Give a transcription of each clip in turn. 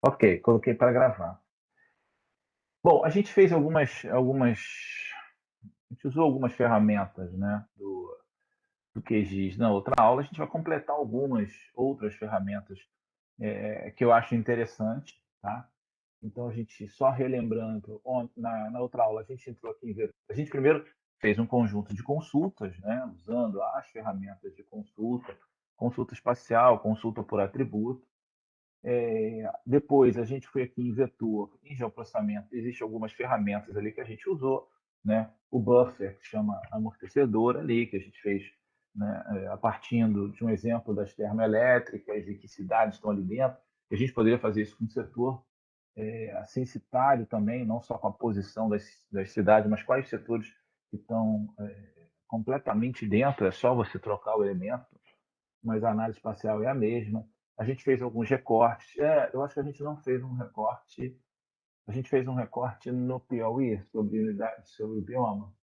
Ok, coloquei para gravar. Bom, a gente fez a gente usou algumas ferramentas, né, do QGIS na outra aula. A gente vai completar algumas outras ferramentas que eu acho interessante, tá? Então, a gente, só relembrando, na outra aula, a gente entrou aqui a gente primeiro fez um conjunto de consultas, né, usando as ferramentas de consulta, consulta espacial, consulta por atributo. Depois, a gente foi aqui em vetor, em geoprocessamento, existem algumas ferramentas ali que a gente usou, né? O buffer, que chama amortecedor ali, que a gente fez, né, a partir de um exemplo das termoelétricas e que cidades estão ali dentro. A gente poderia fazer isso com o setor censitário também, não só com a posição das cidades, mas quais setores que estão completamente dentro, é só você trocar o elemento, mas a análise espacial é a mesma. A gente fez alguns recortes. Eu acho que a gente não fez um recorte. A gente fez um recorte no Piauí sobre unidade, sobre o bioma.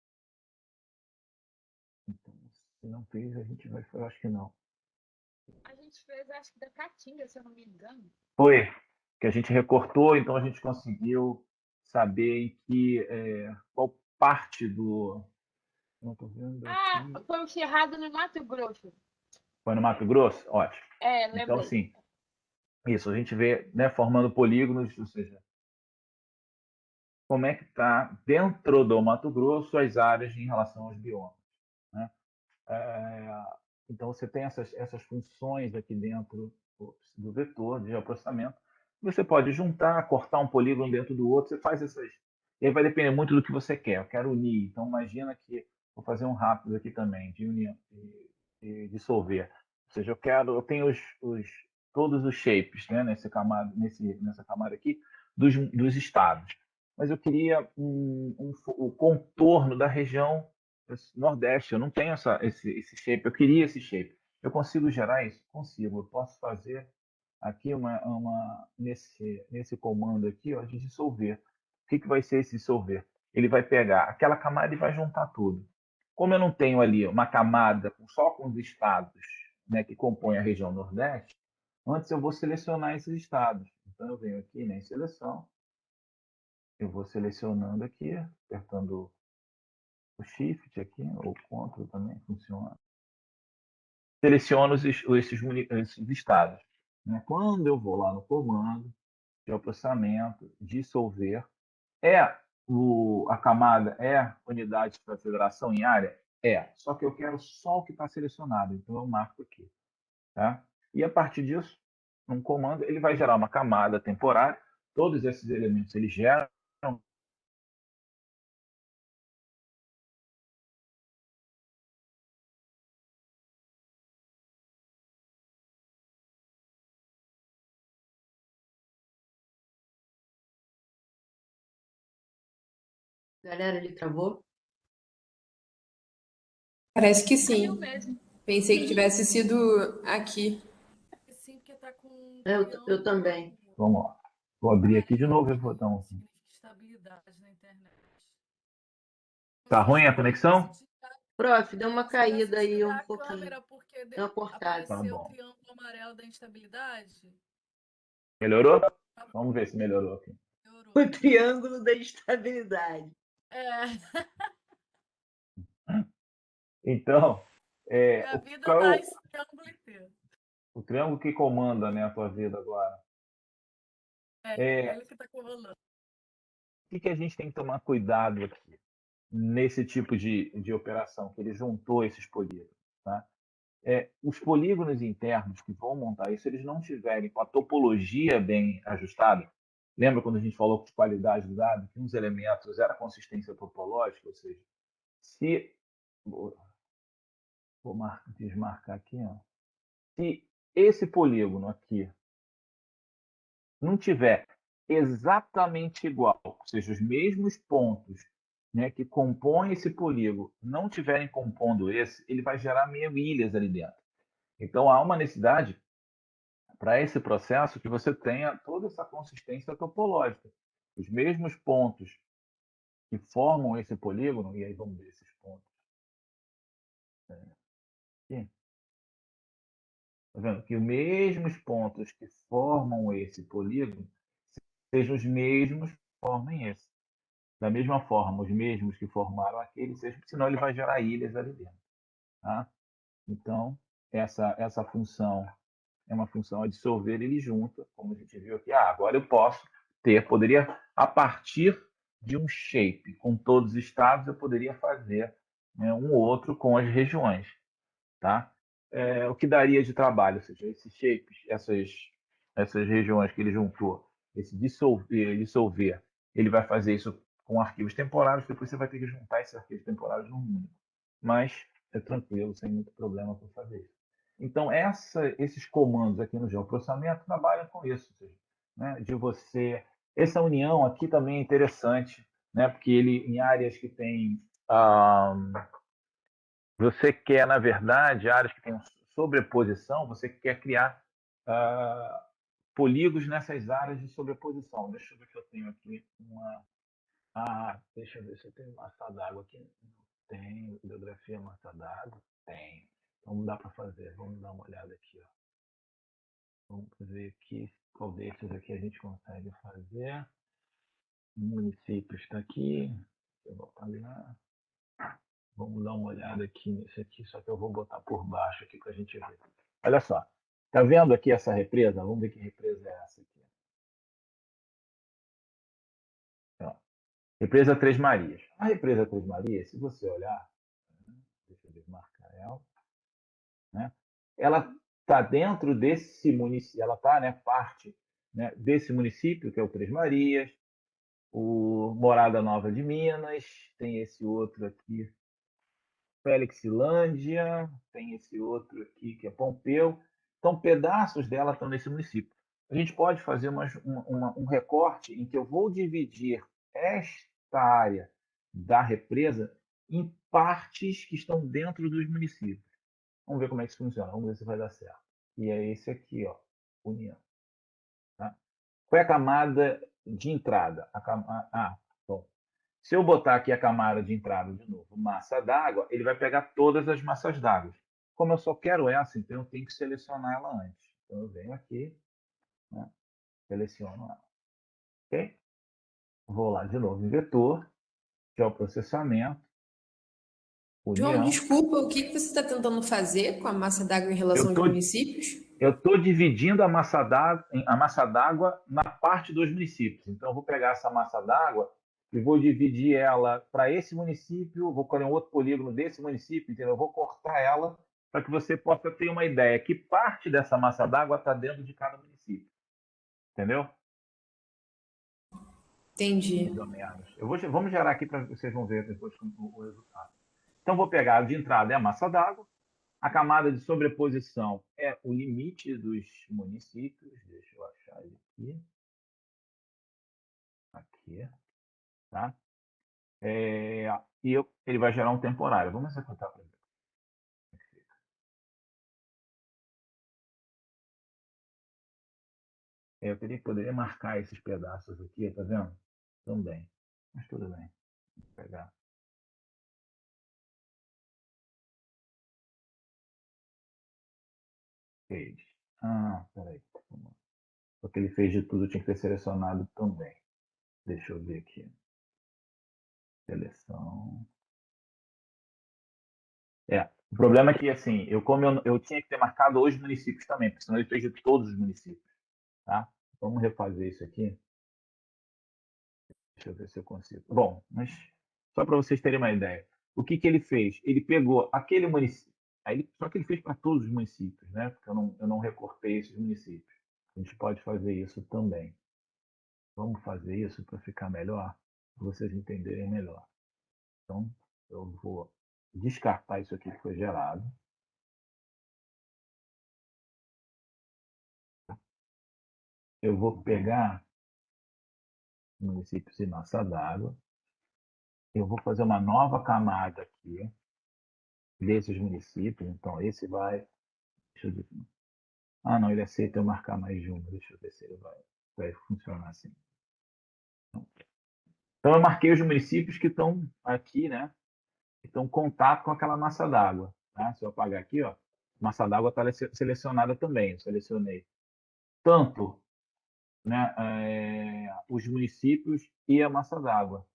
Então, se não fez, a gente vai. Eu acho que não. A gente fez, acho que da Caatinga, se eu não me engano. Foi que a gente recortou, então a gente conseguiu saber em qual parte do. Não estou vendo Ah, aqui. foi o Cerrado no Mato Grosso. Foi no Mato Grosso? Ótimo. Então, Lembrei. assim, isso, a gente vê, né, formando polígonos, ou seja, como é que está dentro do Mato Grosso as áreas em relação aos biomas, né? Então, você tem essas funções aqui dentro do vetor de geoprocessamento. Você pode juntar, cortar um polígono dentro do outro, você faz essas. E aí vai depender muito do que você quer. Eu quero unir. Então, imagina que vou fazer um rápido aqui também, de união, de dissolver. Ou seja, eu tenho todos os shapes, né, nessa camada aqui, dos estados. Mas eu queria o contorno da região Nordeste. Eu não tenho esse shape. Eu queria esse shape. Eu consigo gerar isso? Consigo. Eu posso fazer aqui nesse comando aqui, ó, de dissolver. O que vai ser esse dissolver? Ele vai pegar aquela camada e vai juntar tudo. Como eu não tenho ali uma camada só com os estados, né, que compõem a região Nordeste, antes eu vou selecionar esses estados. Então eu venho aqui, né, em seleção, eu vou selecionando aqui, apertando o Shift aqui, ou Ctrl também funciona. Seleciono esses estados, né? Quando eu vou lá no comando, geoprocessamento, dissolver, a camada é unidade para federação em área? Só que eu quero só o que está selecionado, então eu marco aqui. Tá? E a partir disso, um comando, ele vai gerar uma camada temporária, todos esses elementos ele gera. Galera, ele travou? Parece que Caiu sim. mesmo. Pensei que tivesse sido aqui. Sim, porque tá com um Eu também. Vamos lá. Vou abrir aqui de novo e vou amarelo, dar um. significa estabilidade na internet. Tá Você ruim a só pode conexão? desligar, Prof, deu uma você vai caída aí desligar um a pouquinho. câmera porque Deu uma cortada. Tá apareceu o bom. triângulo amarelo da instabilidade. Melhorou? Vamos ver se melhorou aqui. Melhorou. O triângulo da estabilidade. É, Então, minha vida qual é tá esse triângulo inteiro. o triângulo que comanda, né, a tua vida agora? Ele que tá rolando. O que a gente tem que tomar cuidado aqui nesse tipo de operação, que ele juntou esses polígonos? Tá? Os polígonos internos que vão montar isso, eles não tiverem com a topologia bem ajustada. Lembra quando a gente falou de qualidade do dado, que uns elementos era consistência topológica, ou seja, se vou desmarcar aqui, ó. Se esse polígono aqui não tiver exatamente igual, ou seja, os mesmos pontos, né, que compõem esse polígono não estiverem compondo esse, ele vai gerar meio ilhas ali dentro. Então há uma necessidade para esse processo que você tenha toda essa consistência topológica. Os mesmos pontos que formam esse polígono, e aí vamos ver esses pontos aqui. Tá vendo? Que os mesmos pontos que formam esse polígono sejam os mesmos que formem esse. Da mesma forma, os mesmos que formaram aquele, senão ele vai gerar ilhas ali dentro. Tá? Então, essa função é uma função a dissolver ele junto, como a gente viu aqui. Agora eu poderia, a partir de um shape com todos os estados, eu poderia fazer, né, um outro com as regiões. Tá? O que daria de trabalho, ou seja, esses shapes, essas regiões que ele juntou, esse dissolver, ele vai fazer isso com arquivos temporários, depois você vai ter que juntar esses arquivos temporários num único. Mas é tranquilo, sem muito problema para fazer isso. Então, esses comandos aqui no geoprocessamento trabalham com isso, ou seja, né, de você... Essa união aqui também é interessante, né, porque ele, em áreas que tem... você quer, na verdade, áreas que têm sobreposição, você quer criar polígonos nessas áreas de sobreposição. Deixa eu ver se eu tenho aqui uma... deixa eu ver se eu tenho massa d'água aqui. Tem bibliografia massa d'água? Tem. Então dá para fazer. Vamos dar uma olhada aqui. Ó. Vamos ver aqui qual desses aqui a gente consegue fazer. O município está aqui. Eu vou apagar. Vamos dar uma olhada aqui nesse aqui, só que eu vou botar por baixo aqui para a gente ver. Olha só. Tá vendo aqui essa represa? Vamos ver que represa é essa aqui. Ó. Represa Três Marias. A represa Três Marias, se você olhar, deixa eu desmarcar ela, né? Ela está dentro desse município, ela está, né, parte, né, desse município, que é o Três Marias, o Morada Nova de Minas, tem esse outro aqui, Felixlândia, tem esse outro aqui que é Pompeu. Então, pedaços dela estão nesse município. A gente pode fazer um recorte em que eu vou dividir esta área da represa em partes que estão dentro dos municípios. Vamos ver como é que isso funciona, vamos ver se vai dar certo. E é esse aqui, ó, união. Tá? Qual é a camada de entrada? Bom. Se eu botar aqui a camada de entrada de novo, massa d'água, ele vai pegar todas as massas d'água. Como eu só quero essa, então eu tenho que selecionar ela antes. Então eu venho aqui, né, seleciono ela. Ok? Vou lá de novo em vetor, geoprocessamento, João, união. desculpa, o que que você está tentando fazer com a massa d'água em relação aos municípios? Eu estou dividindo a massa d'água na parte dos municípios. Então, eu vou pegar essa massa d'água e vou dividir ela para esse município, vou colher um outro polígono desse município, entendeu? Eu vou cortar ela para que você possa ter uma ideia que parte dessa massa d'água está dentro de cada município. Entendeu? Entendi. Vamos gerar aqui para vocês vão ver depois o resultado. Então, vou pegar de entrada é a massa d'água. A camada de sobreposição é o limite dos municípios. Deixa eu achar ele aqui. Aqui. Tá? Ele vai gerar um temporário. Vamos executar para ver. Eu poderia marcar esses pedaços aqui, tá vendo? Também. Mas tudo bem. Vou pegar. Fez. Peraí. Porque ele fez de tudo, tinha que ter selecionado também. Deixa eu ver aqui. Seleção. O problema é que, assim, eu tinha que ter marcado os municípios também, porque senão ele fez de todos os municípios. Tá? Vamos refazer isso aqui. Deixa eu ver se eu consigo. Bom, mas só para vocês terem uma ideia. O que ele fez? Ele pegou aquele município, só que ele fez para todos os municípios, né? Porque eu não recortei esses municípios. A gente pode fazer isso também. Vamos fazer isso para ficar melhor, para vocês entenderem melhor. Então, eu vou descartar isso aqui que foi gerado. Eu vou pegar municípios e massa d'água. Eu vou fazer uma nova camada aqui desses municípios. Então, esse vai... Deixa eu ver. Não, ele aceita eu marcar mais de uma. Deixa eu ver se ele vai funcionar assim. Então, eu marquei os municípios que estão aqui, né? Que estão em contato com aquela massa d'água. Tá? Se eu apagar aqui, ó, Massa d'água está selecionada também. Eu selecionei tanto, né, os municípios e a massa d'água,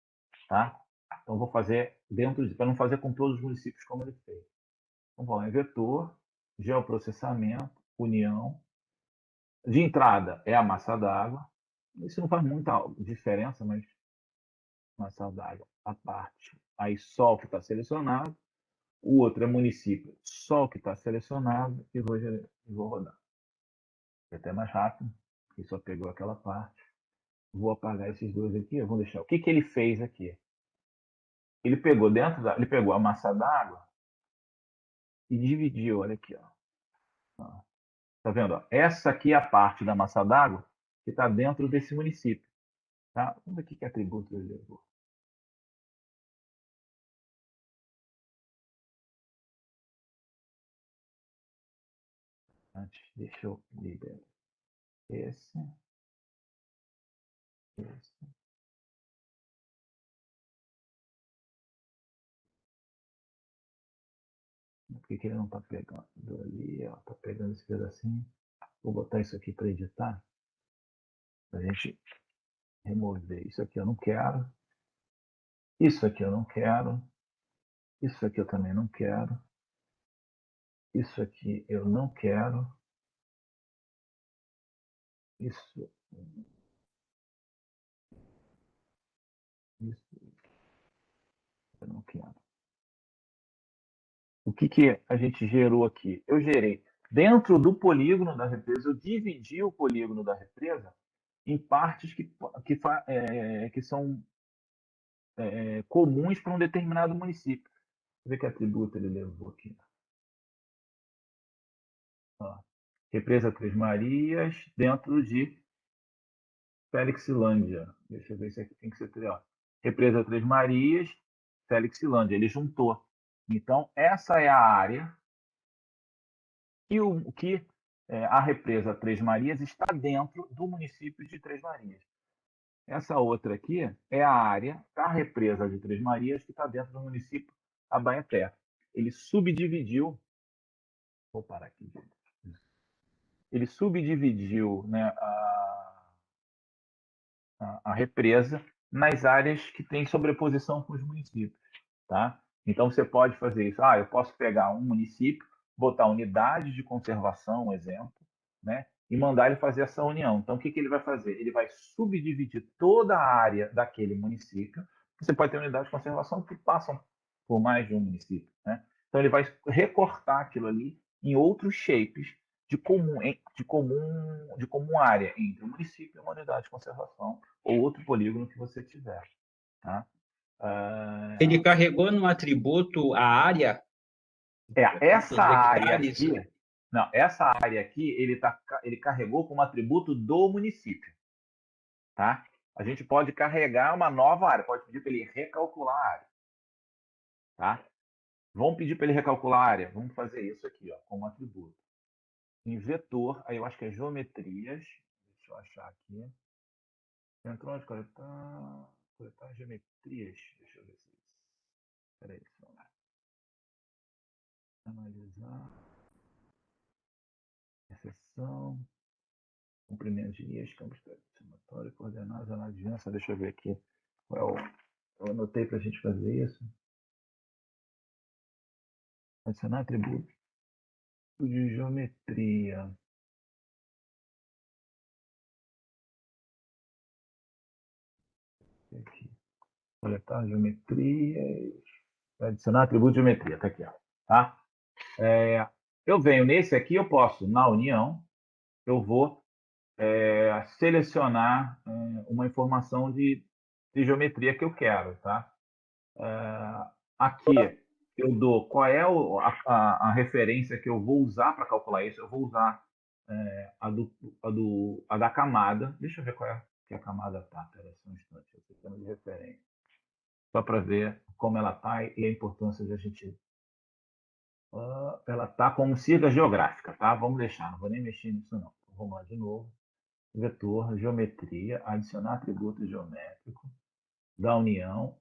tá? Então, vou fazer dentro, para não fazer com todos os municípios como ele fez. Então, vou lá em vetor, geoprocessamento, união. De entrada é a massa d'água. Isso não faz muita diferença, mas massa d'água, a parte. Aí, sol que está selecionado. O outro é município, sol que está selecionado. E vou rodar. É até mais rápido, porque só pegou aquela parte. Vou apagar esses dois aqui. Eu vou deixar. O que ele fez aqui? Ele pegou ele pegou a massa d'água e dividiu. Olha aqui, ó. Tá vendo? Ó? Essa aqui é a parte da massa d'água que está dentro desse município. Tá? Vamos ver o que atributo ele levou. Antes, deixa eu liberar esse. Por que ele não está pegando ali? Está pegando esse pedacinho. Vou botar isso aqui para editar. Para a gente remover. Isso aqui eu não quero. Isso aqui eu não quero. Isso aqui eu também não quero. Isso aqui eu não quero. Isso eu não quero. O que a gente gerou aqui? Eu gerei dentro do polígono da represa, eu dividi o polígono da represa em partes que são comuns para um determinado município. Deixa eu ver que atributo ele levou aqui. Ó, represa Três Marias dentro de Felixlândia. Deixa eu ver se aqui tem que ser represa Três Marias, Felixlândia. Ele juntou. Então, essa é a área que a represa Três Marias está dentro do município de Três Marias. Essa outra aqui é a área da represa de Três Marias que está dentro do município Abaeté. Ele subdividiu. Vou parar aqui. Ele subdividiu, né, a represa nas áreas que têm sobreposição com os municípios. Tá? Então, você pode fazer isso. Eu posso pegar um município, botar unidade de conservação, um exemplo, né? E mandar ele fazer essa união. Então, o que ele vai fazer? Ele vai subdividir toda a área daquele município. Você pode ter unidades de conservação que passam por mais de um município. Né? Então, ele vai recortar aquilo ali em outros shapes de comum área entre o município e uma unidade de conservação ou outro polígono que você tiver. Tá? Ele carregou no atributo a área? Essa área aqui, não, essa área aqui, ele carregou como atributo do município. Tá? A gente pode carregar uma nova área, pode pedir para ele recalcular a área. Tá? Vamos pedir para ele recalcular a área? Vamos fazer isso aqui, ó, como atributo. Em vetor, aí eu acho que é geometrias. Deixa eu achar aqui. Entrou de coletar geometrias. Deixa eu ver se isso. Espera aí, analisar. Exceção. Comprimento de linhas, campos somatório, coordenadas, análise de aliança. Deixa eu ver aqui. Eu anotei para a gente fazer isso. Adicionar atributo de geometria. Aqui. Coletar geometrias. Adicionar atributo de geometria. Está aqui. Ó. Tá? Eu venho nesse aqui, eu posso, na união, eu vou selecionar uma informação de geometria que eu quero. Tá? Aqui eu dou qual é a referência que eu vou usar para calcular isso. Eu vou usar a da camada. Deixa eu ver qual é que a camada está. Espera só um instante. Eu estou de referência. Só para ver como ela está e a importância de a gente... ela está como sigla geográfica. Tá? Vamos deixar. Não vou nem mexer nisso, não. Vamos lá de novo. Vetor, geometria, adicionar atributo geométrico da união,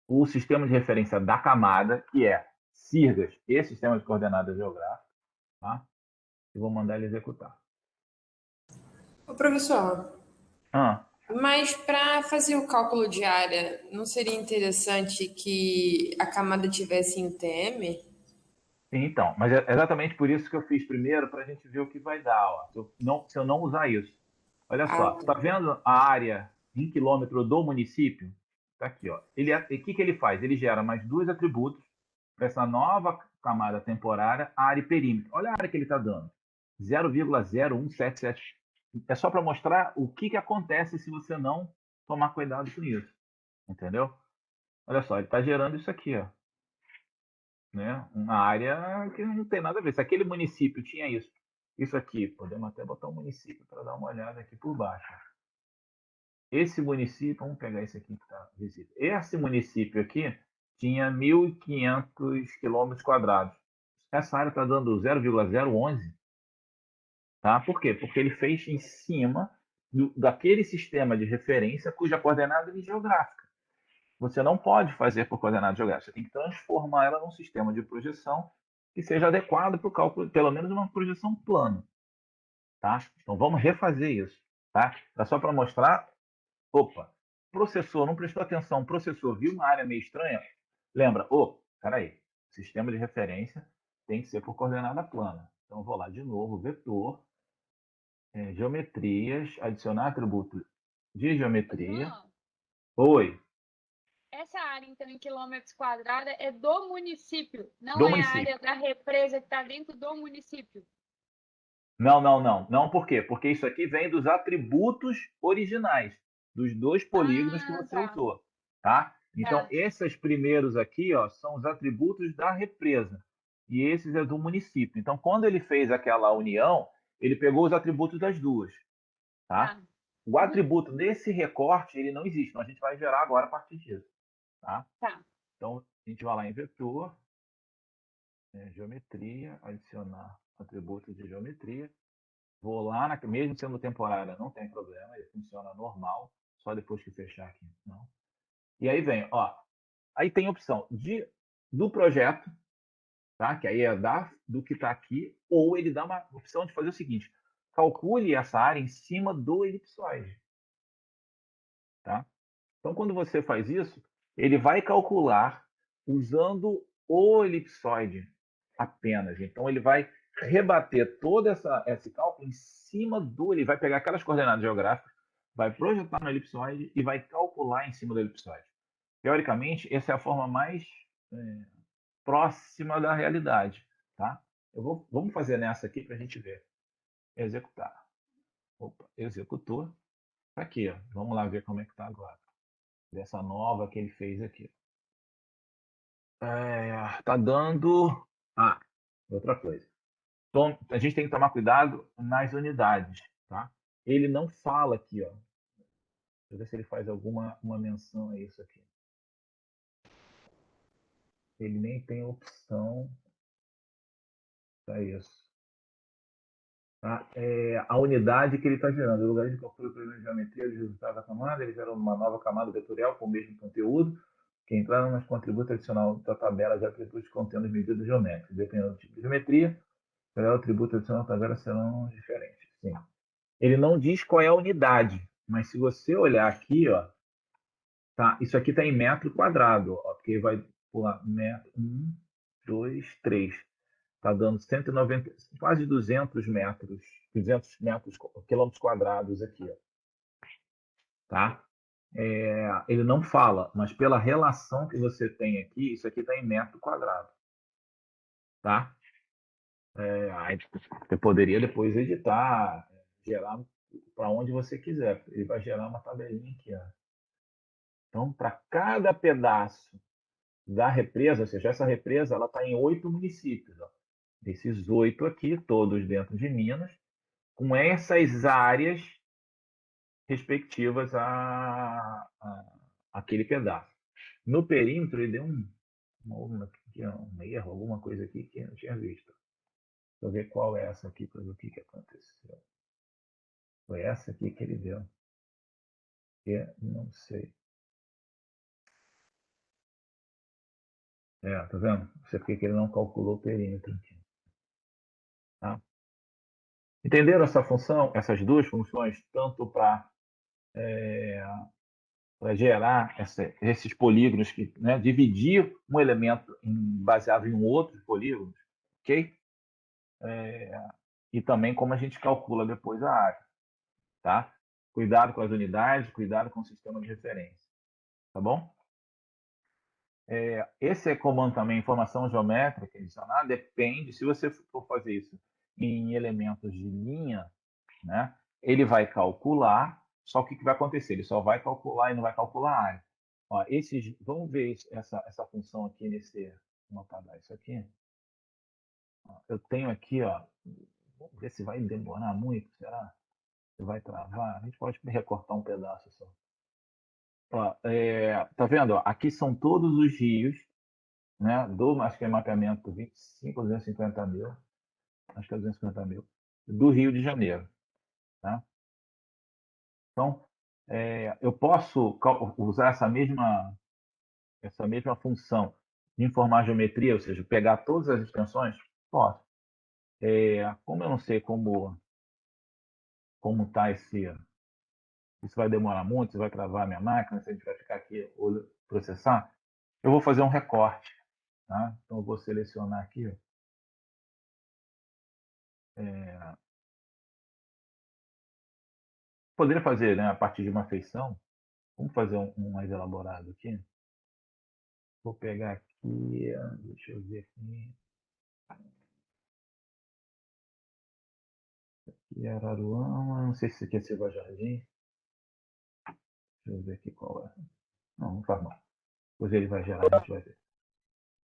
o sistema de referência da camada, que é SIRGAS e sistema de coordenadas geográficas, tá? E vou mandar ele executar. Ô, professor, Ah, mas para fazer o cálculo de área, não seria interessante que a camada tivesse em TM? então, mas é exatamente por isso que eu fiz primeiro, para a gente ver o que vai dar, ó, se eu não usar isso. Olha Ah, só, tá. está vendo a área em quilômetro do município? Está aqui, ó. O que ele faz? Ele gera mais dois atributos para essa nova camada temporária, área e perímetro. Olha a área que ele está dando. 0,0177. É só para mostrar o que acontece se você não tomar cuidado com isso. Entendeu? Olha só, ele está gerando isso aqui, ó, né? Uma área que não tem nada a ver. Se aquele município tinha isso aqui, podemos até botar um município para dar uma olhada aqui por baixo. Esse município, vamos pegar esse aqui que está visível. Esse município aqui tinha 1.500 quilômetros quadrados. Essa área está dando 0,011, tá? Por quê? Porque ele fez em cima daquele sistema de referência cuja coordenada é geográfica. Você não pode fazer por coordenada geográfica, você tem que transformar ela num sistema de projeção que seja adequado para o cálculo, pelo menos uma projeção plana, tá? Então vamos refazer isso, tá? É só para mostrar. Opa, processor não prestou atenção, processor viu uma área meio estranha? Lembra, peraí, sistema de referência tem que ser por coordenada plana. Então, eu vou lá de novo, vetor, geometrias, adicionar atributo de geometria. João, Oi, essa área, então, em quilômetros quadrados é do município, não do é a município. área da represa que está dentro do município. Não, não, não. Não, por quê? Porque isso aqui vem dos atributos originais, dos dois polígonos que Ah, você tá, usou, tá? Então, tá. esses primeiros aqui, ó, são os atributos da represa. E esses é do município. Então, quando ele fez aquela união, ele pegou os atributos das duas, tá? Tá. O Uhum, atributo desse recorte, ele não existe. Então, a gente vai gerar agora a partir disso, tá? tá. Então, a gente vai lá em vetor, geometria, adicionar atributo de geometria. Vou lá, mesmo sendo temporária, não tem problema, ele funciona normal, só depois que fechar aqui. Não. E aí vem, ó, aí tem a opção do projeto, tá? Que aí é do que está aqui, ou ele dá uma opção de fazer o seguinte: calcule essa área em cima do elipsoide, tá? Então, quando você faz isso, ele vai calcular usando o elipsoide apenas. Então, ele vai rebater todo esse cálculo em cima ele vai pegar aquelas coordenadas geográficas, vai projetar no elipsoide e vai calcular em cima do elipsoide. Teoricamente, essa é a forma mais próxima da realidade, tá? Vamos fazer nessa aqui para a gente ver. Executar. Opa, executou. Tá aqui, ó. Vamos lá ver como é que está agora. Dessa nova que ele fez aqui. Tá dando. Ah, outra coisa. Então, a gente tem que tomar cuidado nas unidades, tá? Ele não fala aqui, ó. Deixa eu ver se ele faz alguma uma menção a isso aqui. Ele nem tem opção para isso. Tá? A unidade que ele está gerando. No lugar de calcular o problema de geometria de resultado da camada, ele gera uma nova camada vetorial com o mesmo conteúdo, que entraram nos contributos adicionais da tabela de atributos contendo as medidas geométricas. Dependendo do tipo de geometria, o atributo adicional da tabela serão diferentes. Sim. Ele não diz qual é a unidade, mas se você olhar aqui, ó, tá, isso aqui está em metro quadrado, ó, porque vai pular metro, 1, 2, 3. Está dando 190, quase 200 metros, 200 metros, quilômetros quadrados aqui, ó, tá? Ele não fala, mas pela relação que você tem aqui, isso aqui está em metro quadrado, tá? Aí você poderia depois editar, gerar para onde você quiser. Ele vai gerar uma tabelinha aqui, ó. Então, para cada pedaço da represa, ou seja, essa represa ela está em 8 municípios, ó. Desses 8 aqui, todos dentro de Minas, com essas áreas respectivas àquele pedaço. No perímetro, ele deu um erro, alguma coisa aqui que eu não tinha visto. Deixa eu ver qual é essa aqui para ver o que aconteceu. Foi essa aqui que ele deu. Eu não sei. Tá vendo? Não sei porque que ele não calculou o perímetro aqui. Tá? Entenderam essa função, essas duas funções, tanto para gerar esses polígonos, né, dividir um elemento baseado em um outro polígono, ok? E também como a gente calcula depois a área, tá? Cuidado com as unidades, cuidado com o sistema de referência, tá bom? Esse comando também, informação geométrica adicionada, depende, se você for fazer isso em elementos de linha, né, ele vai calcular, só que o que vai acontecer? Ele só vai calcular e não vai calcular a área. Ó, vamos ver essa função aqui nesse... Vamos apagar isso aqui. Ó, eu tenho aqui, ó, vamos ver se vai demorar muito, será? Se vai travar? A gente pode recortar um pedaço só. Ó, tá vendo? Ó, aqui são todos os rios, né, acho que é mapeamento 25 ou 250 mil, acho que é 250 mil, do Rio de Janeiro. Tá? Então, eu posso usar essa mesma função de informar geometria, ou seja, pegar todas as extensões? Posso. Como eu não sei como está isso vai demorar muito, se vai travar a minha máquina, se a gente vai ficar aqui processar, eu vou fazer um recorte. Tá? Então, eu vou selecionar aqui. Poderia fazer, né, a partir de uma feição. Vamos fazer um mais elaborado aqui. Vou pegar aqui, deixa eu ver aqui. Aqui é Araruama, não sei se isso aqui é Silva Jardim. Deixa eu ver aqui qual é. Não faz mal. Depois ele vai gerar, a gente vai ver.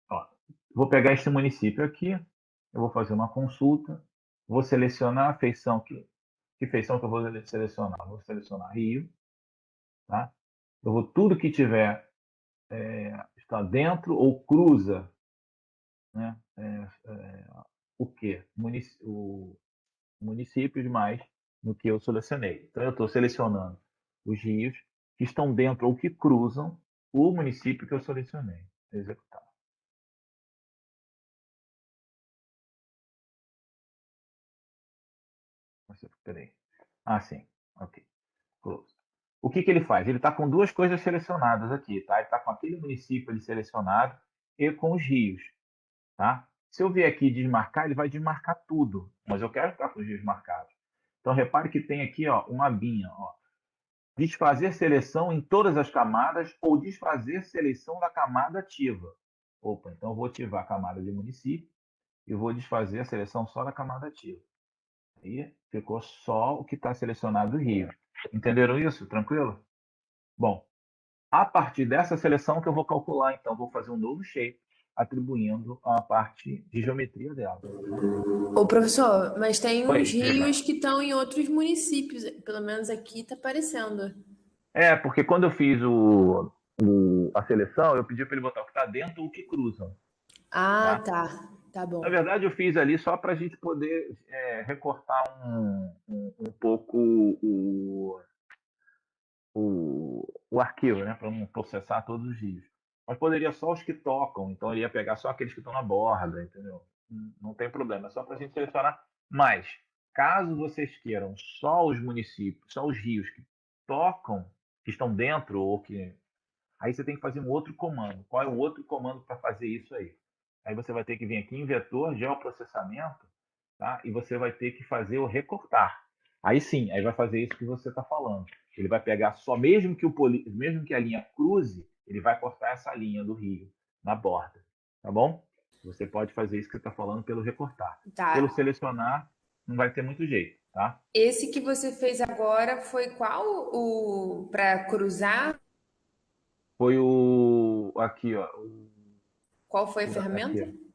Ó, vou pegar esse município aqui, eu vou fazer uma consulta, vou selecionar a feição que feição que eu vou selecionar? Vou selecionar Rio, tá? Tudo que tiver está dentro ou cruza, né? O quê? Municípios mais no que eu selecionei. Então, eu estou selecionando os rios que estão dentro ou que cruzam o município que eu selecionei. Executar. Peraí. Sim. Ok. Close. O que ele faz? Ele está com duas coisas selecionadas aqui, tá? Ele está com aquele município ali selecionado e com os rios, tá? Se eu vier aqui desmarcar, ele vai desmarcar tudo, mas eu quero ficar com os rios marcados. Então, repare que tem aqui, ó, uma abinha, ó. Desfazer seleção em todas as camadas ou desfazer seleção da camada ativa. Opa, então eu vou ativar a camada de município e vou desfazer a seleção só da camada ativa. Aí ficou só o que está selecionado do Rio. Entenderam isso? Tranquilo? Bom, a partir dessa seleção que eu vou calcular, então, vou fazer um novo shape, atribuindo a parte de geometria dela. Ô, professor, mas tem Oi, uns rios que estão em outros municípios, pelo menos aqui está aparecendo. porque quando eu fiz a seleção, eu pedi para ele botar o que está dentro ou o que cruzam. Ah, tá bom. Na verdade, eu fiz ali só para a gente poder recortar um pouco o arquivo, né, para não processar todos os rios. Mas poderia só os que tocam, então ele ia pegar só aqueles que estão na borda, entendeu? Não tem problema, é só para a gente selecionar. Mas, caso vocês queiram só os municípios, só os rios que tocam, que estão dentro ou que... Aí você tem que fazer um outro comando. Qual é o outro comando para fazer isso aí? Aí você vai ter que vir aqui em vetor, geoprocessamento, tá? E você vai ter que fazer o recortar. Aí sim, aí vai fazer isso que você está falando. Ele vai pegar só, mesmo que a linha cruze, ele vai cortar essa linha do rio na borda, tá bom? Você pode fazer isso que você está falando pelo recortar. Tá. Pelo selecionar, não vai ter muito jeito, tá? Esse que você fez agora foi qual? O para cruzar? Foi aqui, ó. Qual foi a ferramenta? Aqui.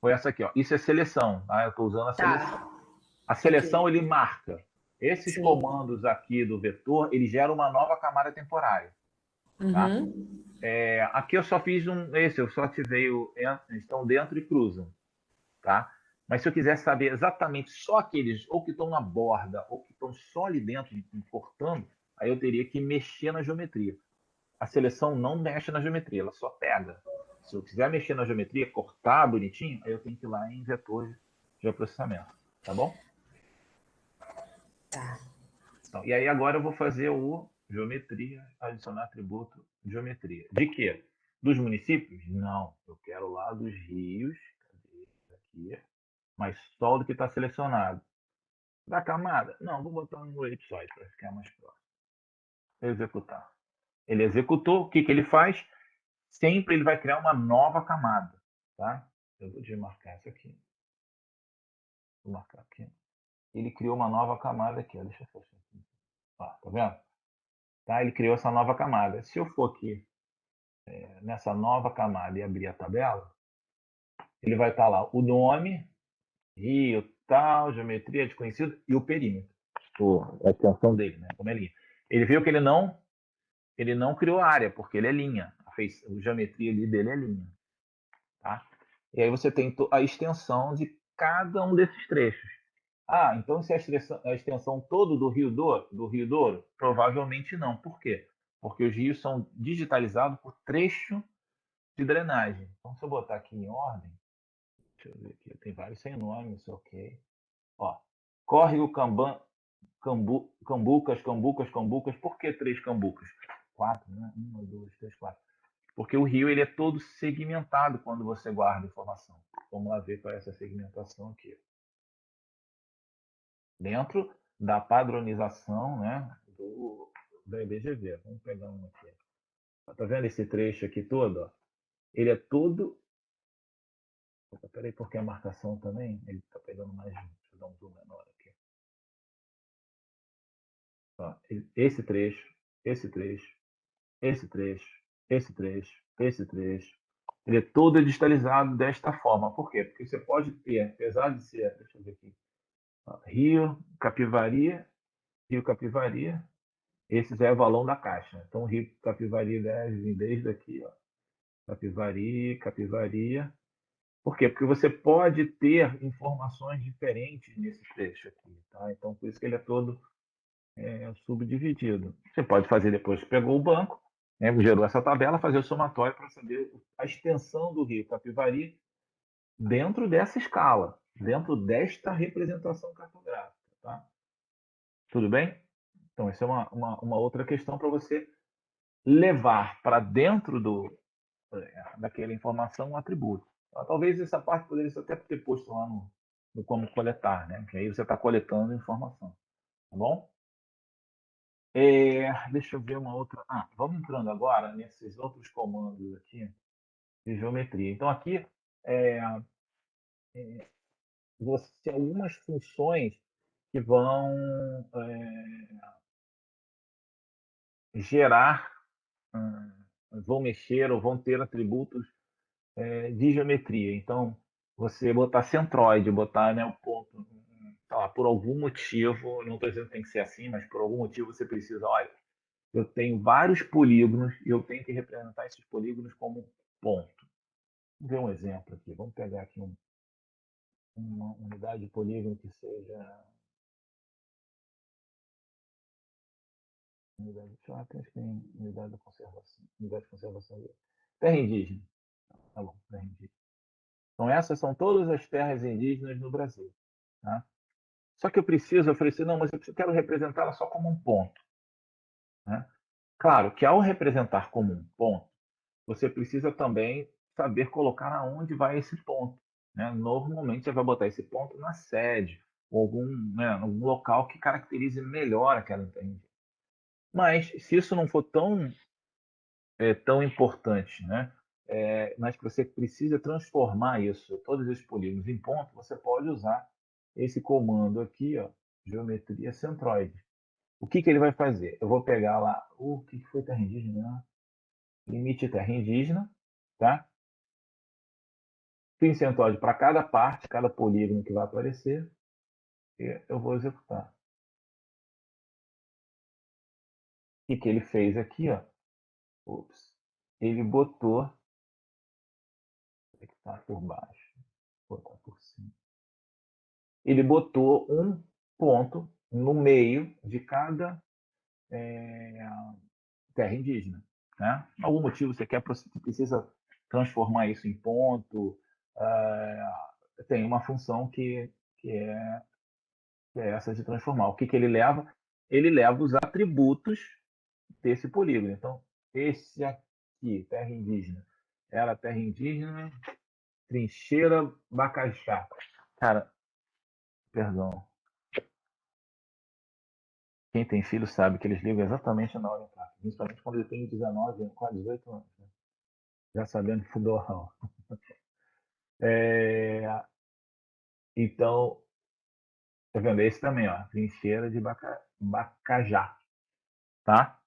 Foi essa aqui, ó. Isso é seleção, tá? Eu estou usando a seleção. A seleção, Ok. ele marca. Esses Sim. comandos aqui do vetor, ele gera uma nova camada temporária. Tá? Uhum. Aqui eu só fiz eu só ativei estão dentro e cruzam. Tá? Mas se eu quiser saber exatamente só aqueles, ou que estão na borda, ou que estão só ali dentro, cortando, aí eu teria que mexer na geometria. A seleção não mexe na geometria, ela só pega. Se eu quiser mexer na geometria, cortar bonitinho, aí eu tenho que ir lá em vetor de processamento. Tá bom? Tá. Então, e aí agora eu vou fazer o geometria, adicionar atributo geometria. De quê? Dos municípios? Não, eu quero lá dos rios. Cadê? Aqui. Mas só do que está selecionado. Da camada? Não, vou botar no elipsoide para ficar mais próximo. Executar. Ele executou, o que ele faz? Sempre ele vai criar uma nova camada. Tá? Eu vou desmarcar isso aqui. Vou marcar aqui. Ele criou uma nova camada aqui. Ó. Deixa eu fechar aqui. Ó, tá vendo? Tá? Ele criou essa nova camada. Se eu for aqui nessa nova camada e abrir a tabela, ele vai estar lá o nome, rio, tal, geometria desconhecida e o perímetro. A extensão dele, né? Como é linha. Ele viu que ele não criou área, porque ele é linha. A geometria ali dele é linha. Tá? E aí você tem a extensão de cada um desses trechos. Ah, então se a extensão todo do Rio Douro? Provavelmente não. Por quê? Porque os rios são digitalizados por trecho de drenagem. Então, se eu botar aqui em ordem, deixa eu ver aqui, tem vários sem nome, isso é ok. Ó, córrego Cambucas. Por que 3 Cambucas? 4, né? 1, 2, 3, 4. Porque o rio ele é todo segmentado quando você guarda informação. Vamos lá ver qual é essa segmentação aqui. Dentro da padronização, né, da IBGV. Vamos pegar um aqui. Tá vendo esse trecho aqui todo? Ó? Ele é todo... Peraí, porque a marcação também, ele está pegando mais... Deixa eu dar um zoom menor aqui. Ó, esse trecho, esse trecho, esse trecho, esse trecho, esse trecho. Ele é todo digitalizado desta forma. Por quê? Porque você pode ter, apesar de ser... Deixa eu ver aqui. Ó, Rio Capivari, esse já é o valor da caixa. Então, Rio Capivari deve vir desde aqui, ó. Capivari. Por quê? Porque você pode ter informações diferentes nesse trecho aqui, tá? Então, por isso que ele é todo subdividido. Você pode fazer depois que pegou o banco, né, gerou essa tabela, fazer o somatório para saber a extensão do Rio Capivari dentro dessa escala, dentro desta representação cartográfica, tá? Tudo bem? Então, essa é uma outra questão para você levar para dentro daquela informação um atributo. Então, talvez essa parte poderia até ter posto lá no como coletar, né? Que aí você está coletando informação, tá bom? Deixa eu ver uma outra. Vamos entrando agora nesses outros comandos aqui de geometria. Então aqui você tem algumas funções que vão gerar, vão mexer ou vão ter atributos de geometria. Então, você botar centroide, botar, né, o ponto, lá, por algum motivo, não estou dizendo que tem que ser assim, mas por algum motivo você precisa, olha, eu tenho vários polígonos e eu tenho que representar esses polígonos como ponto. Vamos ver um exemplo aqui. Vamos pegar aqui uma unidade de polígono que seja... Acho que tem unidade de conservação. Unidade de conservação. Terra indígena. Tá bom, terra indígena. Então, essas são todas as terras indígenas no Brasil. Tá? Só que eu preciso oferecer, não, mas eu quero representá-la só como um ponto. Né? Claro que ao representar como um ponto, você precisa também saber colocar aonde vai esse ponto. Né? Normalmente você vai botar esse ponto na sede, ou algum local que caracterize melhor aquela entidade. Mas se isso não for tão importante, né? Mas que você precisa transformar isso, todos esses polígonos em ponto, você pode usar esse comando aqui, ó, geometria centroide. O que ele vai fazer? Eu vou pegar lá o que foi terra indígena, limite terra indígena, tá? Tem centroide para cada parte, cada polígono que vai aparecer, e eu vou executar. O que ele fez aqui, ó? Ele botou, tem que estar por baixo, vou botar por cima. Ele botou um ponto no meio de cada terra indígena. Né? Por algum motivo você precisa transformar isso em ponto, tem uma função que é que é essa de transformar. O que, que ele leva? Ele leva os atributos desse polígono. Então, esse aqui, terra indígena. Era terra indígena, trincheira, Bacaxá. Cara, perdão. Quem tem filho sabe que eles ligam exatamente na hora exata, principalmente quando ele tem 19, quase 18 anos. Né? Já sabendo fundorral. Então, tá vendo? Esse também, ó, trincheira de Bacajá, tá?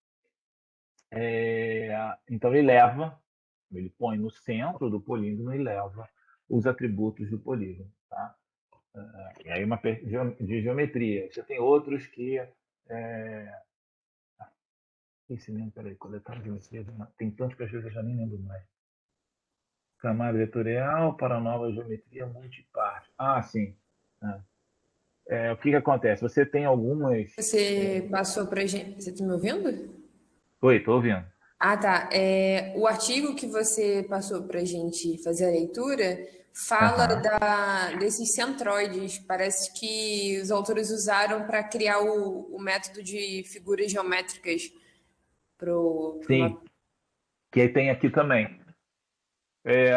Então ele põe no centro do polígono e leva os atributos do polígono, tá? E aí de geometria. Você tem outros que esse mesmo, peraí, coletar geometria, tem tantos que às vezes eu já nem lembro mais. Camada vetorial para nova geometria multiparte. Ah, sim. O que acontece? Você tem algumas. Você passou para gente. Você está me ouvindo? Oi, tô ouvindo. Ah, tá. O artigo que você passou para a gente fazer a leitura fala Aham. desses centroides. Parece que os autores usaram para criar o método de figuras geométricas para uma Sim, que aí tem aqui também.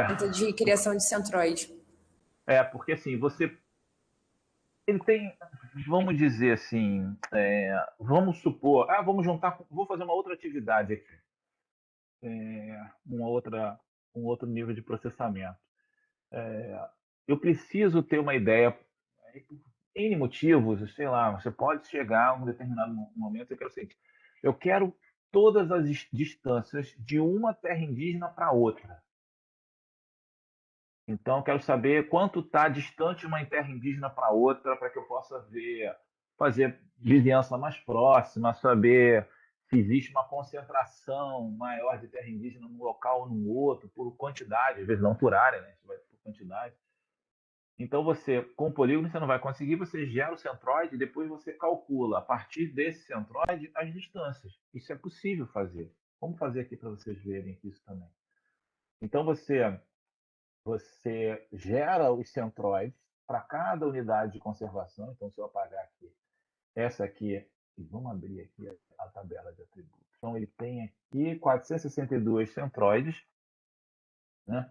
planta de criação de centroide. Porque assim, ele tem, vamos dizer assim, vamos supor, vamos juntar, vou fazer uma outra atividade aqui, uma outra, um outro nível de processamento. Eu preciso ter uma ideia, por N motivos, sei lá, você pode chegar a um determinado momento e quero assim, eu quero todas as distâncias de uma terra indígena para outra. Então, eu quero saber quanto está distante uma terra indígena para outra, para que eu possa fazer vizinhança mais próxima, saber se existe uma concentração maior de terra indígena num local ou no outro, por quantidade, às vezes não por área, né? Por quantidade. Então, com o polígono, você não vai conseguir, você gera o centroide e depois você calcula, a partir desse centroide, as distâncias. Isso é possível fazer. Vamos fazer aqui para vocês verem isso também. Então, você gera os centroides para cada unidade de conservação. Então, se eu apagar aqui, essa aqui, e vamos abrir aqui a tabela de atributos. Então, ele tem aqui 462 centroides, né,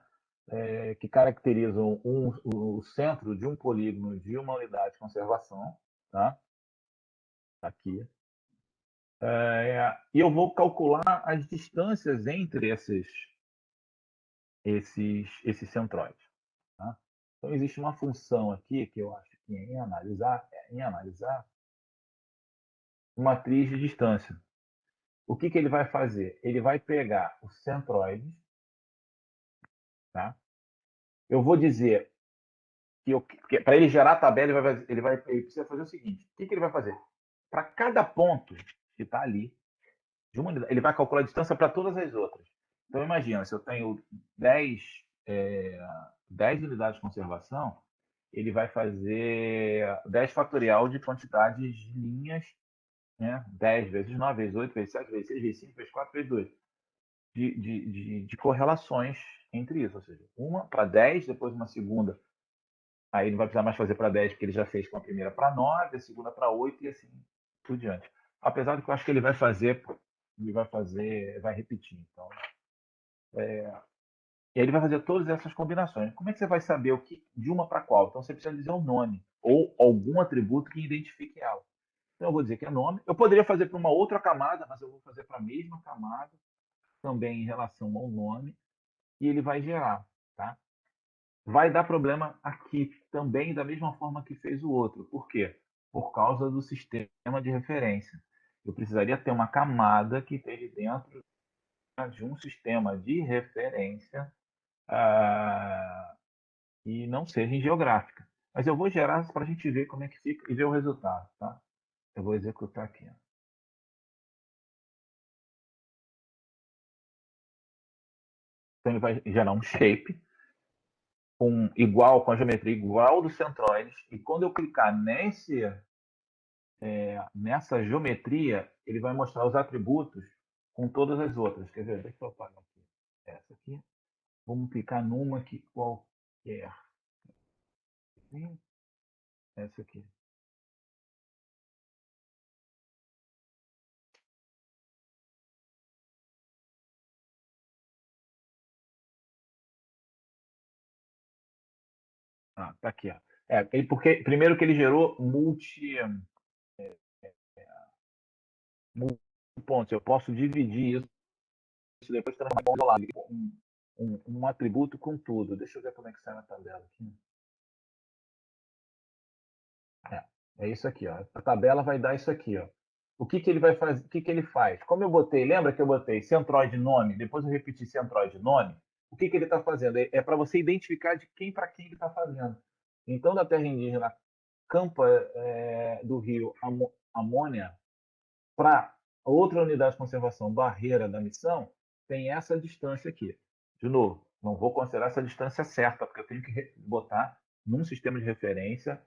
que caracterizam o centro de um polígono de uma unidade de conservação. Tá? Aqui. E eu vou calcular as distâncias entre esses centroides. Tá? Então, existe uma função aqui que eu acho que em analisar, matriz de distância. O que ele vai fazer? Ele vai pegar os centroides, tá? Eu vou dizer que para ele gerar a tabela, ele precisa fazer o seguinte: o que ele vai fazer? Para cada ponto que está ali, ele vai calcular a distância para todas as outras. Então, imagina, se eu tenho 10 unidades de conservação, ele vai fazer 10 fatorial de quantidades de linhas, né? 10 vezes 9 vezes 8 vezes 7 vezes 6 vezes 5 vezes 4 vezes 2, de correlações entre isso. Ou seja, uma para 10, depois uma segunda. Aí ele não vai precisar mais fazer para 10, porque ele já fez com a primeira para 9, a segunda para 8 e assim por diante. Apesar de que eu acho que ele vai repetir. Então, e aí ele vai fazer todas essas combinações. Como é que você vai saber o que de uma para qual? Então você precisa dizer um nome ou algum atributo que identifique ela. Então eu vou dizer que é nome. Eu poderia fazer para uma outra camada, mas eu vou fazer para a mesma camada, também em relação ao nome, e ele vai gerar. Tá? Vai dar problema aqui também, da mesma forma que fez o outro. Por quê? Por causa do sistema de referência. Eu precisaria ter uma camada que esteja dentro de um sistema de referência e não seja em geográfica. Mas eu vou gerar para a gente ver como é que fica e ver o resultado. Tá? Eu vou executar aqui. Então ele vai gerar um shape com a geometria igual do centroides. E quando eu clicar nessa geometria, ele vai mostrar os atributos com todas as outras. Quer ver? Deixa eu apagar aqui. Essa aqui. Vamos clicar numa aqui qualquer. Essa aqui. Tá aqui, ó. Porque, primeiro que ele gerou multi-pontos. Eu posso dividir isso depois transformar um atributo com tudo. Deixa eu ver como é que sai na tabela aqui. É isso aqui, ó. A tabela vai dar isso aqui, ó. O que que ele vai fazer? O que que ele faz? Como eu botei, lembra que eu botei centroide nome, depois eu repeti centroide nome? O que que ele está fazendo? É para você identificar de quem para quem ele está fazendo. Então, da terra indígena Campa do Rio Amônia para outra unidade de conservação Barreira da Missão, tem essa distância aqui. De novo, não vou considerar essa distância certa, porque eu tenho que botar num sistema de referência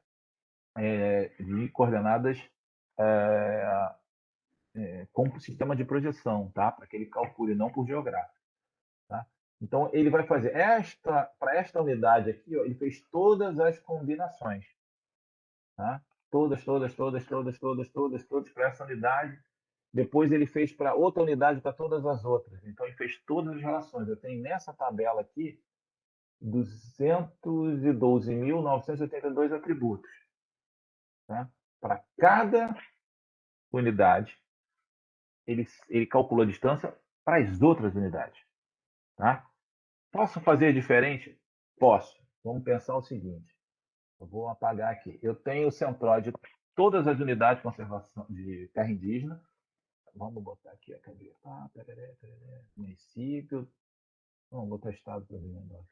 de coordenadas com sistema de projeção, tá? Para que ele calcule, não por geográfico. Tá? Então, ele vai fazer para esta unidade aqui, ó, ele fez todas as combinações. Tá? Todas para essa unidade. Depois ele fez para outra unidade, para todas as outras. Então, ele fez todas as relações. Eu tenho nessa tabela aqui 212.982 atributos. Tá? Para cada unidade, ele calculou a distância para as outras unidades. Tá? Posso fazer diferente? Posso. Vamos pensar o seguinte. Eu vou apagar aqui. Eu tenho o centróide, todas as unidades de conservação de terra indígena. Vamos botar aqui, cadê? Município. Vamos botar estado para ver melhor.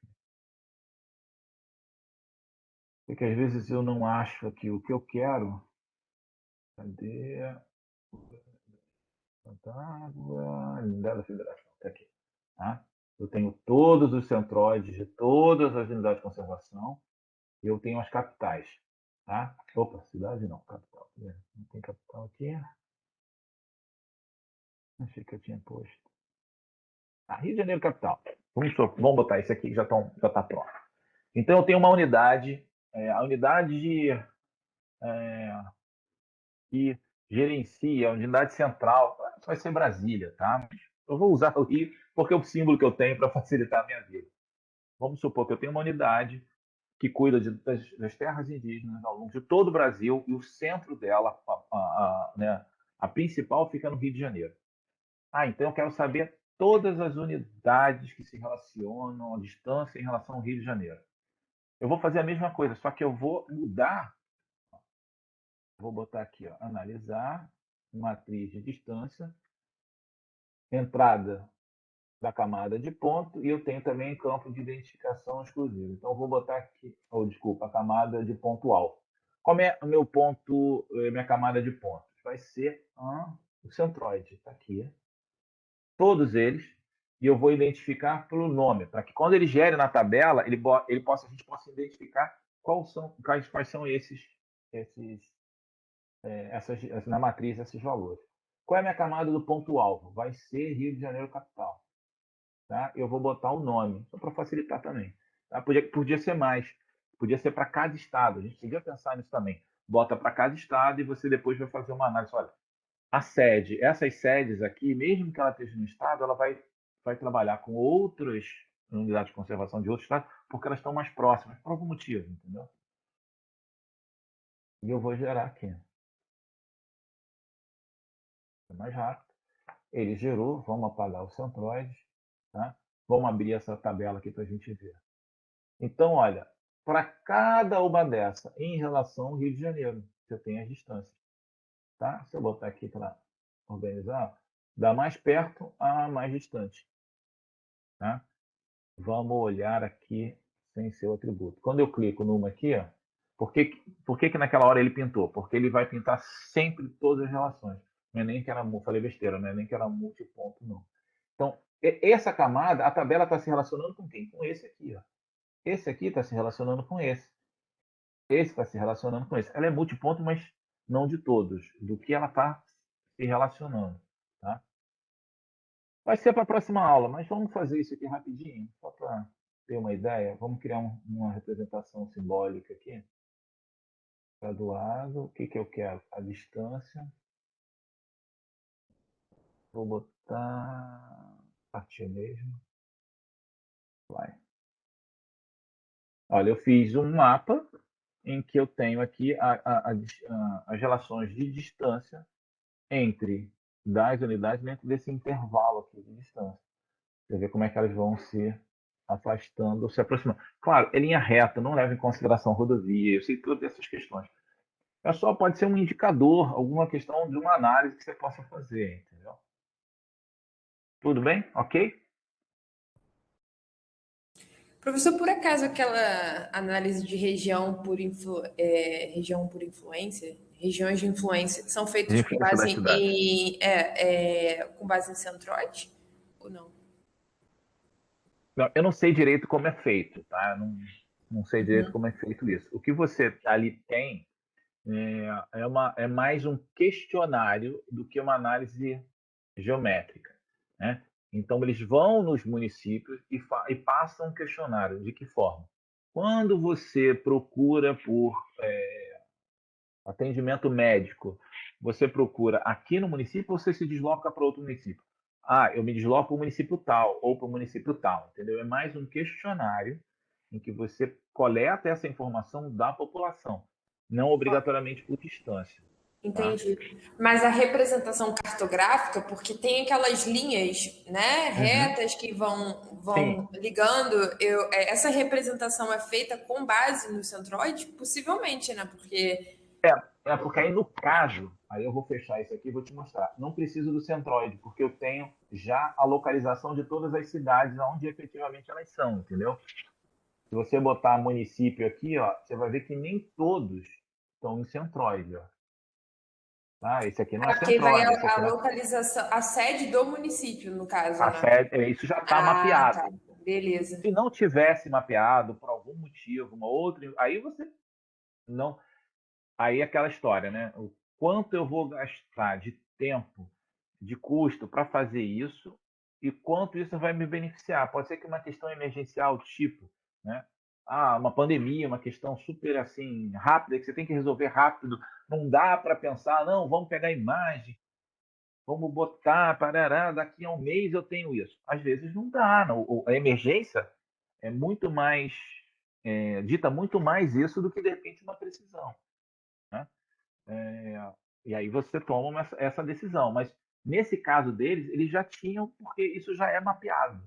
Porque às vezes eu não acho aqui o que eu quero. Cadê? Água, da Federação. Está aqui. Tá? Eu tenho todos os centróides de todas as unidades de conservação. E eu tenho as capitais. Tá? Opa, cidade não, capital. Não tem capital aqui. Achei que eu tinha posto. Rio de Janeiro, capital. Vamos botar isso aqui que já está pronto. Então, eu tenho uma unidade, a unidade que gerencia, a unidade central, vai ser Brasília, tá? Eu vou usar o Rio porque é o símbolo que eu tenho para facilitar a minha vida. Vamos supor que eu tenho uma unidade que cuida das terras indígenas ao longo de todo o Brasil e o centro dela, a principal, fica no Rio de Janeiro. Então eu quero saber todas as unidades que se relacionam à distância em relação ao Rio de Janeiro. Eu vou fazer a mesma coisa, só que eu vou mudar. Vou botar aqui, ó, analisar, matriz de distância, entrada da camada de ponto, e eu tenho também campo de identificação exclusivo. Então, eu vou botar aqui, desculpa, a camada de ponto alvo. Como é o meu ponto, minha camada de pontos? Vai ser o centroide, está aqui. Todos eles, e eu vou identificar pelo nome, para que quando ele gere na tabela, a gente possa identificar quais são na matriz esses valores. Qual é a minha camada do ponto-alvo? Vai ser Rio de Janeiro capital. Tá? Eu vou botar o nome, só para facilitar também. Tá? Podia ser mais. Podia ser para cada estado. A gente podia pensar nisso também. Bota para cada estado e você depois vai fazer uma análise. Olha, a sede, essas sedes aqui, mesmo que ela esteja no estado, ela vai trabalhar com outras unidades de conservação de outros estados, porque elas estão mais próximas, por algum motivo, entendeu? E eu vou gerar aqui. Mais rápido. Ele gerou, vamos apagar o centroide, tá? Vamos abrir essa tabela aqui para a gente ver. Então, olha, para cada uma dessa, em relação ao Rio de Janeiro, você tem as distâncias. Tá? Se eu botar aqui para organizar, da mais perto a mais distante. Tá? Vamos olhar aqui sem seu atributo. Quando eu clico numa aqui, ó, por que naquela hora ele pintou? Porque ele vai pintar sempre todas as relações. Não é nem que era, falei besteira, não é nem que era multiponto, não. Então, essa camada, a tabela está se relacionando com quem? Com esse aqui. Ó. Esse aqui está se relacionando com esse. Esse está se relacionando com esse. Ela é multiponto, mas não de todos. Do que ela está se relacionando. Tá? Vai ser para a próxima aula, mas vamos fazer isso aqui rapidinho, só para ter uma ideia. Vamos criar uma representação simbólica aqui. Graduado, o que eu quero? A distância. Vou botar partir mesmo. Vai. Olha, eu fiz um mapa em que eu tenho aqui as relações de distância entre das unidades dentro desse intervalo aqui de distância. Você vê como é que elas vão se afastando ou se aproximando. Claro, é linha reta, não leva em consideração rodovia, eu sei todas essas questões. É só pode ser um indicador, alguma questão de uma análise que você possa fazer, entendeu? Tudo bem? Ok? Professor, por acaso aquela análise de região por influência, regiões de influência, são De feitas influência das cidades. com base em centroide ou não? Não, eu não sei direito como é feito, tá? Não sei direito como é feito isso. O que você ali tem é mais um questionário do que uma análise geométrica, né? Então, eles vão nos municípios e passam um questionário. De que forma? Quando você procura por atendimento médico, você procura aqui no município ou você se desloca para outro município? Ah, eu me desloco para o município tal ou para o município tal, entendeu? É mais um questionário em que você coleta essa informação da população, não obrigatoriamente por distância, tá? Entendi. Mas a representação cartográfica, porque tem aquelas linhas, né, Uhum. retas que Sim, vão ligando, essa representação é feita com base no centroide? Possivelmente, né? Porque porque aí no caso, aí eu vou fechar isso aqui e vou te mostrar. Não preciso do centroide, porque eu tenho já a localização de todas as cidades onde efetivamente elas são, entendeu? Se você botar município aqui, ó, você vai ver que nem todos estão em centroide, ó. Tá? Esse aqui não é porque vai centroide, esse a aqui não é localização, a sede do município, no caso, a né? sede, isso já está Ah, tá. mapeado. Beleza. Se não tivesse mapeado por algum motivo, uma outra, aí você não, aí é aquela história, né? O quanto eu vou gastar de tempo, de custo para fazer isso e quanto isso vai me beneficiar. Pode ser que uma questão emergencial, tipo, né? Ah, uma pandemia, uma questão super assim rápida que você tem que resolver rápido. Não dá para pensar, não, vamos pegar a imagem, vamos botar, parará, daqui a um mês eu tenho isso. Às vezes não dá, não. A emergência é muito mais, dita muito mais isso do que de repente uma precisão, né? E aí você toma essa decisão. Mas nesse caso deles, eles já tinham, porque isso já é mapeado,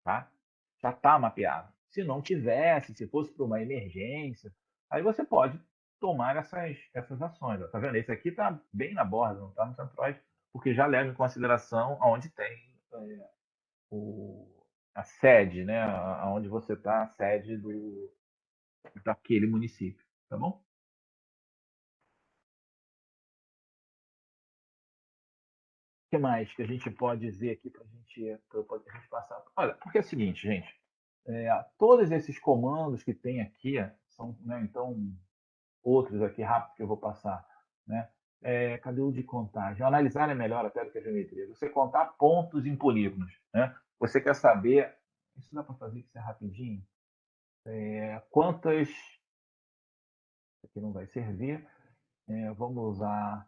tá? Já está mapeado. Se não tivesse, se fosse para uma emergência, aí você pode tomar essas ações. Ó. Tá vendo? Esse aqui está bem na borda, não está no centroide, porque já leva em consideração onde tem o, a sede, né? Onde você está, a sede daquele município. Tá bom? O que mais que a gente pode dizer aqui para a gente passar? Olha, porque é o seguinte, gente, todos esses comandos que tem aqui são, né, então, outros aqui rápido que eu vou passar, né? Cadê o de contagem? Analisar é melhor até do que a geometria. Você contar pontos em polígonos, né? Você quer saber, isso dá para fazer isso rapidinho? Quantas, isso aqui não vai servir, vamos usar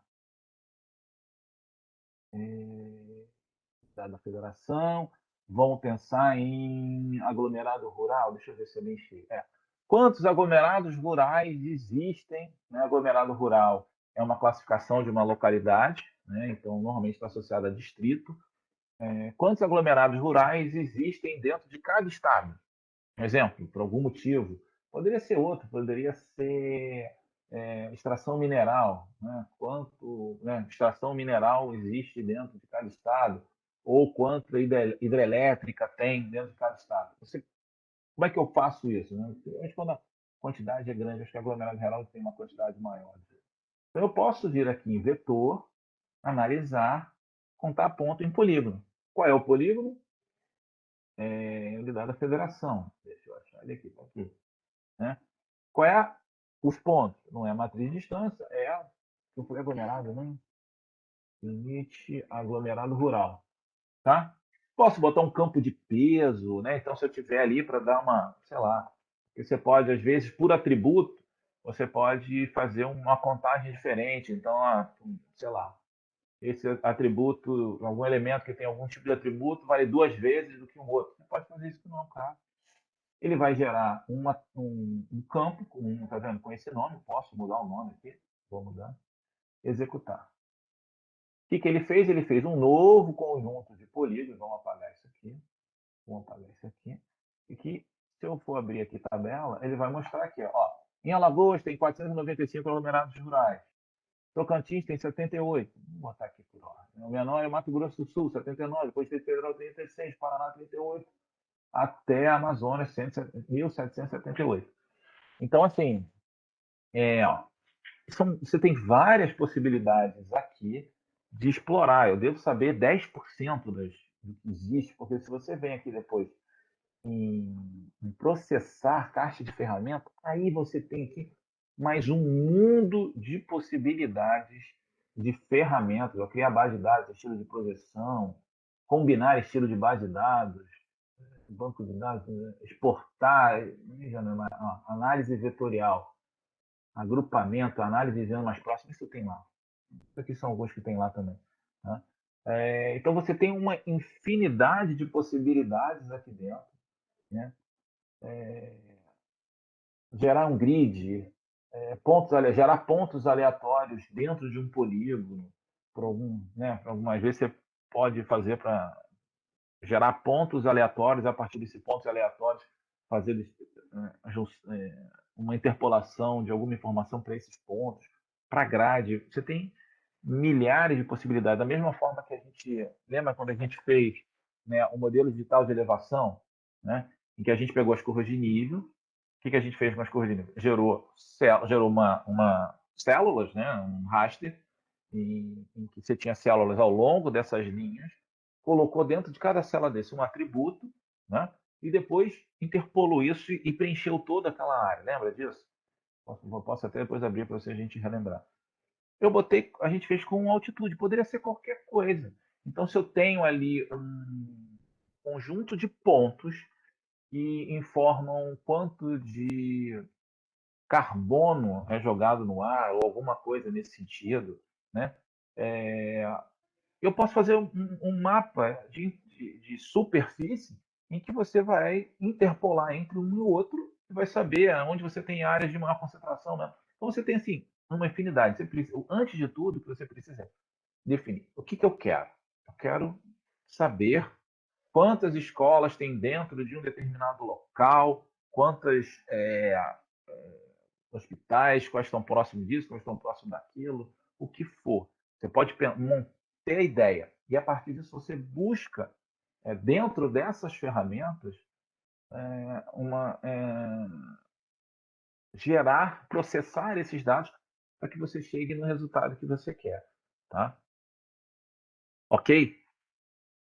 da federação, vamos pensar em aglomerado rural, deixa eu ver se eu me enchi. Quantos aglomerados rurais existem? Né? Aglomerado rural é uma classificação de uma localidade, né? Então normalmente está associado a distrito. Quantos aglomerados rurais existem dentro de cada estado? Um exemplo, por algum motivo, poderia ser outro, poderia ser extração mineral, né? Quanto, né, extração mineral existe dentro de cada estado, ou quanto hidrelétrica tem dentro de cada estado. Como é que eu faço isso? Né? Quando a quantidade é grande, acho que aglomerado geral tem uma quantidade maior. Então, eu posso vir aqui em vetor, analisar, contar ponto em polígono. Qual é o polígono? Unidade da federação. Deixa eu achar ele aqui, tá aqui. Né? Qual é os pontos? Não é a matriz de distância, eu fui aglomerado, né? Limite aglomerado rural. Tá? Posso botar um campo de peso, né? Então, se eu tiver ali para dar uma, sei lá, você pode, às vezes, por atributo, você pode fazer uma contagem diferente. Então, sei lá, esse atributo, algum elemento que tem algum tipo de atributo, vale 2 vezes do que um outro. Você pode fazer isso não, cara. ele vai gerar um campo tá vendo? Com esse nome, posso mudar o nome aqui, vou mudar, executar. O que ele fez? Ele fez um novo conjunto de polígonos, vamos apagar isso aqui, e que, se eu for abrir aqui a tabela, ele vai mostrar aqui, ó, em Alagoas tem 495 aglomerados rurais, Tocantins tem 78, vou botar aqui por ordem, o menor é Mato Grosso do Sul, 79, depois tem Federal 36, Paraná 38, até a Amazônia 1778. Então, assim, ó, você tem várias possibilidades aqui de explorar. Eu devo saber 10% do que existe, porque se você vem aqui depois em processar caixa de ferramenta, aí você tem aqui mais um mundo de possibilidades de ferramentas, ó, criar base de dados, estilo de projeção, combinar estilo de base de dados, banco de dados, exportar, análise vetorial, agrupamento, análise de mais próximo, isso tem lá. Isso aqui são alguns que tem lá também. Tá? Então você tem uma infinidade de possibilidades aqui dentro. Né? Gerar um grid, gerar pontos aleatórios dentro de um polígono, algumas vezes você pode fazer para gerar pontos aleatórios, a partir desses pontos aleatórios fazer uma interpolação de alguma informação para esses pontos, para grade. Você tem milhares de possibilidades. Da mesma forma que a gente... Lembra quando a gente fez, né, o modelo digital de elevação, né, em que a gente pegou as curvas de nível. O que a gente fez com as curvas de nível? Gerou uma células, né, um raster, em que você tinha células ao longo dessas linhas, colocou dentro de cada célula desse um atributo, né, e depois interpolou isso e preencheu toda aquela área. Lembra disso? Posso até depois abrir para você a gente relembrar. A gente fez com altitude, poderia ser qualquer coisa. Então, se eu tenho ali um conjunto de pontos que informam quanto de carbono é jogado no ar, ou alguma coisa nesse sentido, né? Eu posso fazer um mapa de superfície em que você vai interpolar entre um e o outro e vai saber onde você tem áreas de maior concentração. Né? Então você tem assim uma infinidade. Antes de tudo, o que você precisa definir o que eu quero. Eu quero saber quantas escolas tem dentro de um determinado local, quantos hospitais, quais estão próximos disso, quais estão próximos daquilo, o que for. Você pode ter a ideia e, a partir disso, você busca, dentro dessas ferramentas, processar esses dados para que você chegue no resultado que você quer. Tá? Ok?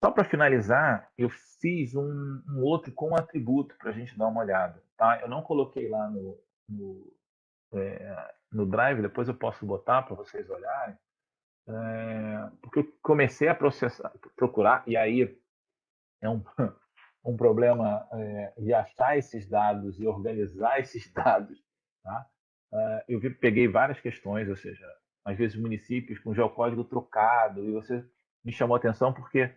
Só para finalizar, eu fiz um outro com atributo para a gente dar uma olhada. Tá? Eu não coloquei lá no Drive, depois eu posso botar para vocês olharem, porque eu comecei a procurar, e aí é um problema de achar esses dados e organizar esses dados. Tá? Eu peguei várias questões, ou seja, às vezes municípios com geocódigo trocado, e você me chamou a atenção porque,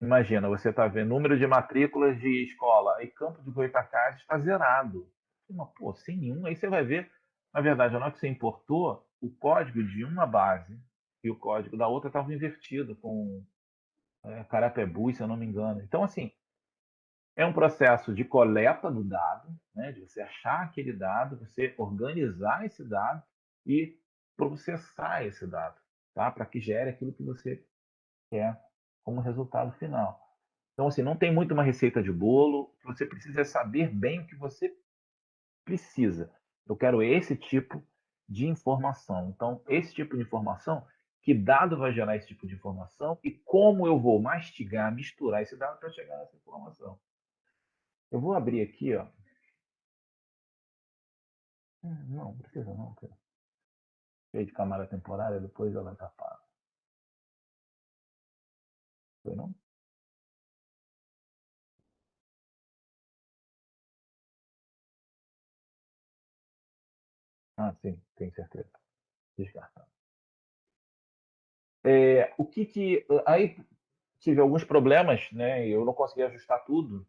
imagina, você está vendo número de matrículas de escola, e Campo de Goytacazes está zerado. Mas, pô, sem nenhum, aí você vai ver, na verdade, na hora que você importou, o código de uma base e o código da outra estavam invertidos, com Carapicuíba, se eu não me engano. Então, assim, é um processo de coleta do dado, né, de você achar aquele dado, você organizar esse dado e processar esse dado, tá, para que gere aquilo que você quer como resultado final. Então, assim, não tem muito uma receita de bolo, você precisa saber bem o que você precisa. Eu quero esse tipo de informação. Então, esse tipo de informação, que dado vai gerar esse tipo de informação e como eu vou mastigar, misturar esse dado para chegar nessa informação. Eu vou abrir aqui, ó. Não precisa não. Cheio de camada temporária, depois ela tá paga. Foi não? Ah, sim, tenho certeza. Descartar. Aí tive alguns problemas, né? Eu não consegui ajustar tudo.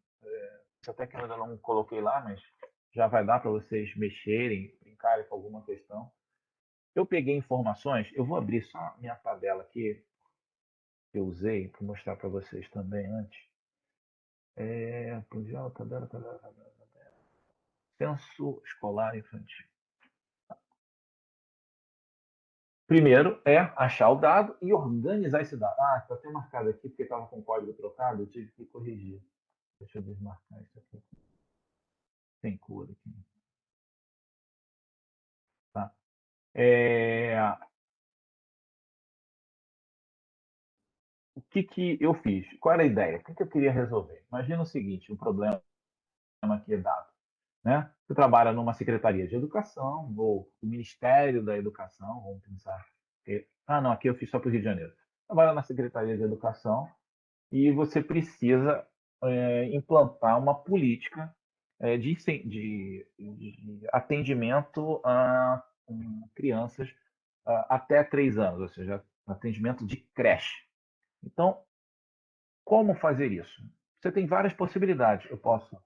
até que eu ainda não coloquei lá, mas já vai dar para vocês mexerem, brincarem com alguma questão. Eu peguei informações, eu vou abrir só minha tabela aqui, que eu usei, para mostrar para vocês também antes. Tabela. Censo escolar infantil. Primeiro é achar o dado e organizar esse dado. Ah, está até marcado aqui porque estava com o código trocado, eu tive que corrigir. Deixa eu desmarcar isso aqui. Tem cor aqui. Tá. O que eu fiz? Qual era a ideia? O que eu queria resolver? Imagina o seguinte, um problema que é dado. Né? Você trabalha numa secretaria de educação ou o Ministério da Educação, vamos pensar. Não, aqui eu fiz só para o Rio de Janeiro. Trabalha na Secretaria de Educação e você precisa implantar uma política de atendimento a crianças até 3 anos, ou seja, atendimento de creche. Então, como fazer isso? Você tem várias possibilidades. Eu posso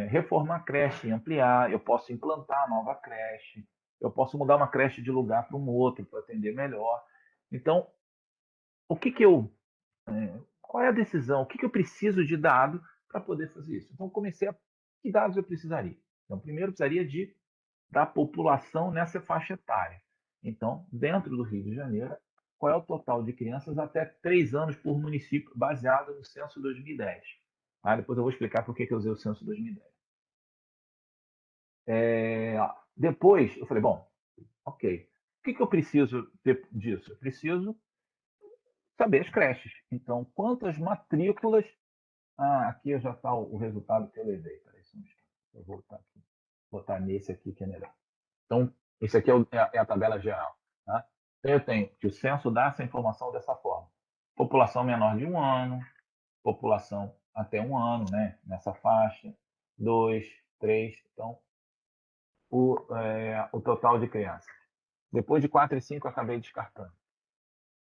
reformar a creche e ampliar, eu posso implantar nova creche, eu posso mudar uma creche de lugar para um outro para atender melhor. Então, qual é a decisão? O que eu preciso de dado para poder fazer isso? Então, comecei a que dados eu precisaria? Então, primeiro eu precisaria da população nessa faixa etária. Então, dentro do Rio de Janeiro, qual é o total de crianças até 3 anos por município, baseado no censo 2010? Depois eu vou explicar por que eu usei o censo 2010. Depois, eu falei, bom, ok. O que eu preciso disso? Eu preciso saber as creches. Então, quantas matrículas... aqui já está o resultado que eu levei. Peraí, eu vou voltar aqui. Botar nesse aqui que é melhor. Então, esse aqui é a tabela geral. Tá? Então, eu tenho que o censo dá essa informação dessa forma. População menor de 1 ano, população até 1 ano, né? Nessa faixa, 2, 3. Então, o total de crianças. Depois de 4 e 5, eu acabei descartando.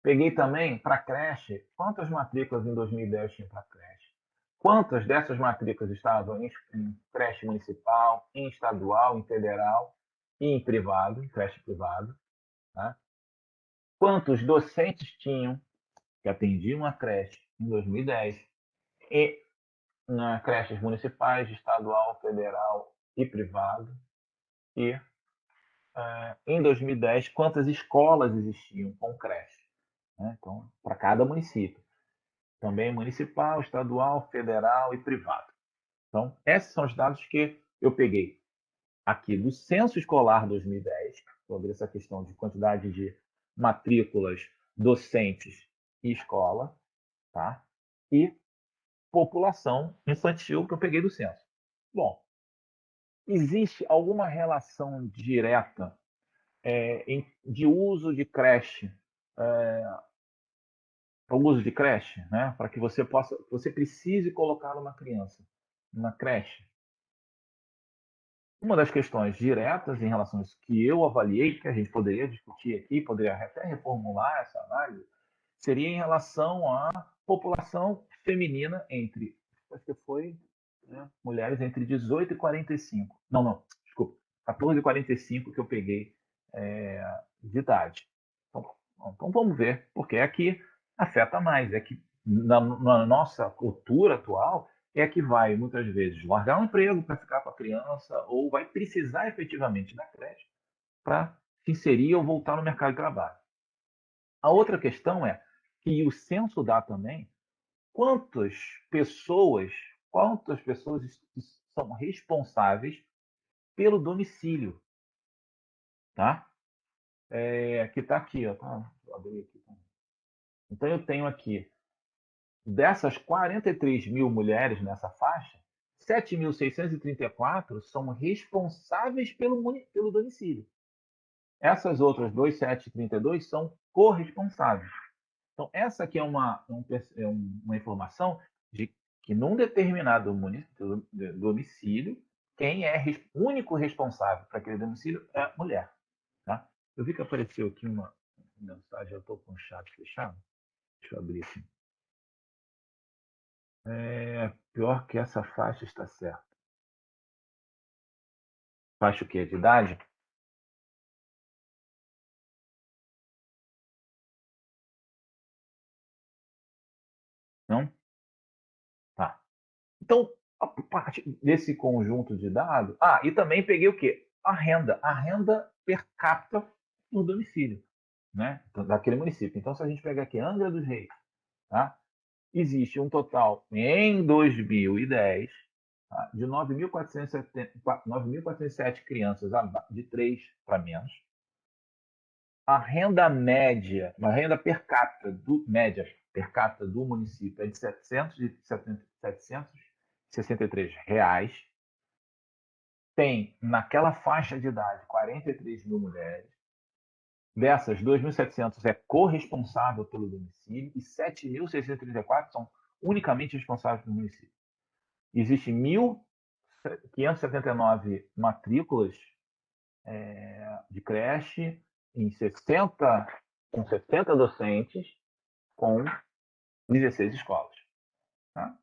Peguei também para creche, quantas matrículas em 2010 tinha para creche? Quantas dessas matrículas estavam em creche municipal, em estadual, em federal e em privado, em creche privado? Tá? Quantos docentes tinham que atendiam a creche em 2010 e nas creches municipais, estadual, federal e privado? E em 2010, quantas escolas existiam com creche? Né? Então, para cada município. Também municipal, estadual, federal e privado. Então, esses são os dados que eu peguei aqui do Censo Escolar 2010, sobre essa questão de quantidade de matrículas, docentes e escola, tá? E população infantil que eu peguei do censo. Bom, existe alguma relação direta de uso de creche, o uso de creche, né? Para que você precise colocar uma criança na creche. Uma das questões diretas em relação a isso que eu avaliei, que a gente poderia discutir aqui, poderia até reformular essa análise, seria em relação à população feminina entre, acho que foi, né, mulheres entre 18 e 45. Não, desculpa, 14 e 45 que eu peguei de idade. Então vamos ver, porque é que afeta mais, é que na nossa cultura atual é que vai, muitas vezes, largar um emprego para ficar com a criança ou vai precisar efetivamente da creche para se inserir ou voltar no mercado de trabalho. A outra questão é que o censo dá também quantas pessoas são responsáveis pelo domicílio, tá? Que está aqui, ó, tá? Vou abrir aqui. Então eu tenho aqui dessas 43 mil mulheres nessa faixa, 7.634 são responsáveis pelo domicílio. Essas outras 2.732 são corresponsáveis. Então, essa aqui é uma informação de que num determinado domicílio, quem é único responsável para aquele domicílio é a mulher. Tá? Eu vi que apareceu aqui uma mensagem, eu estou com o chat fechado. Deixa eu abrir aqui. Pior que essa faixa está certa. Faixa o quê? De idade? Não? Tá. Então, a partir desse conjunto de dados... e também peguei o quê? A renda per capita por domicílio, né? Daquele município. Então, se a gente pegar aqui Angra dos Reis, tá? Existe um total, em 2010, tá? De 9.407 crianças de 3 para menos. A renda média, a renda per capita do município é de R$ 763 reais. Tem naquela faixa de idade 43 mil mulheres. Dessas, 2.700 é corresponsável pelo domicílio e 7.634 são unicamente responsáveis pelo município. Existem 1.579 matrículas de creche com 60 docentes, com 16 escolas. Tá?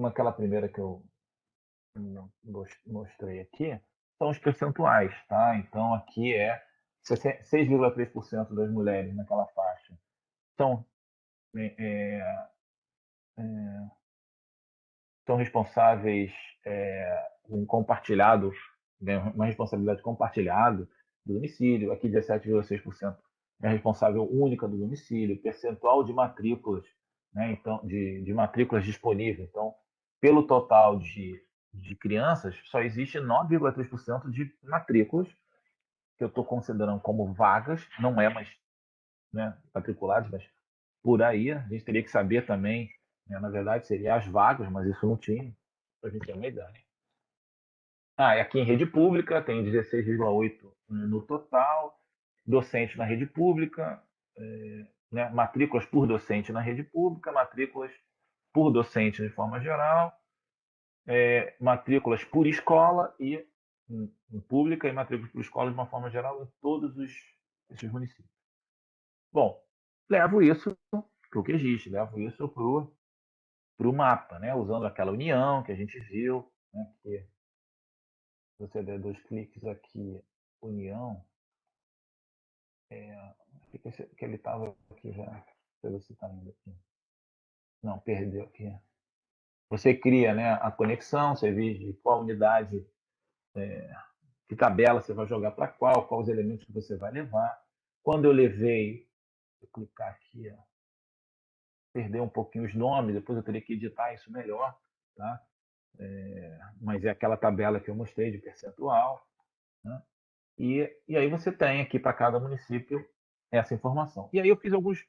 Aquela primeira que eu mostrei aqui são os percentuais. Tá? Então, aqui é 6,3% das mulheres naquela faixa são responsáveis em compartilhado, uma responsabilidade compartilhada do domicílio. Aqui, 17,6% é responsável única do domicílio. Percentual de matrículas, né? Então, de matrículas disponíveis. Então, pelo total de crianças, só existe 9,3% de matrículas que eu estou considerando como vagas, não é mais, né, matriculados, mas por aí a gente teria que saber também, né, na verdade, seria as vagas, mas isso não tinha, para a gente ter uma ideia. E aqui em rede pública tem 16,8 no total, docentes na rede pública, né, matrículas por docente na rede pública, matrículas por docente de forma geral, matrículas por escola e pública e matrículas por escola de uma forma geral em todos esses municípios. Bom, levo isso para o QGIS, levo isso para o mapa, né? Usando aquela união que a gente viu, né? Que você der 2 cliques aqui, união, que ele estava aqui já, deixa eu ver se está indo aqui. Não, perdeu aqui. Você cria, né, a conexão, você vê de qual unidade, que tabela você vai jogar para quais os elementos que você vai levar. Quando eu levei, vou clicar aqui, perder um pouquinho os nomes, depois eu teria que editar isso melhor, tá? Mas é aquela tabela que eu mostrei de percentual, né? E aí você tem aqui para cada município essa informação. E aí eu fiz alguns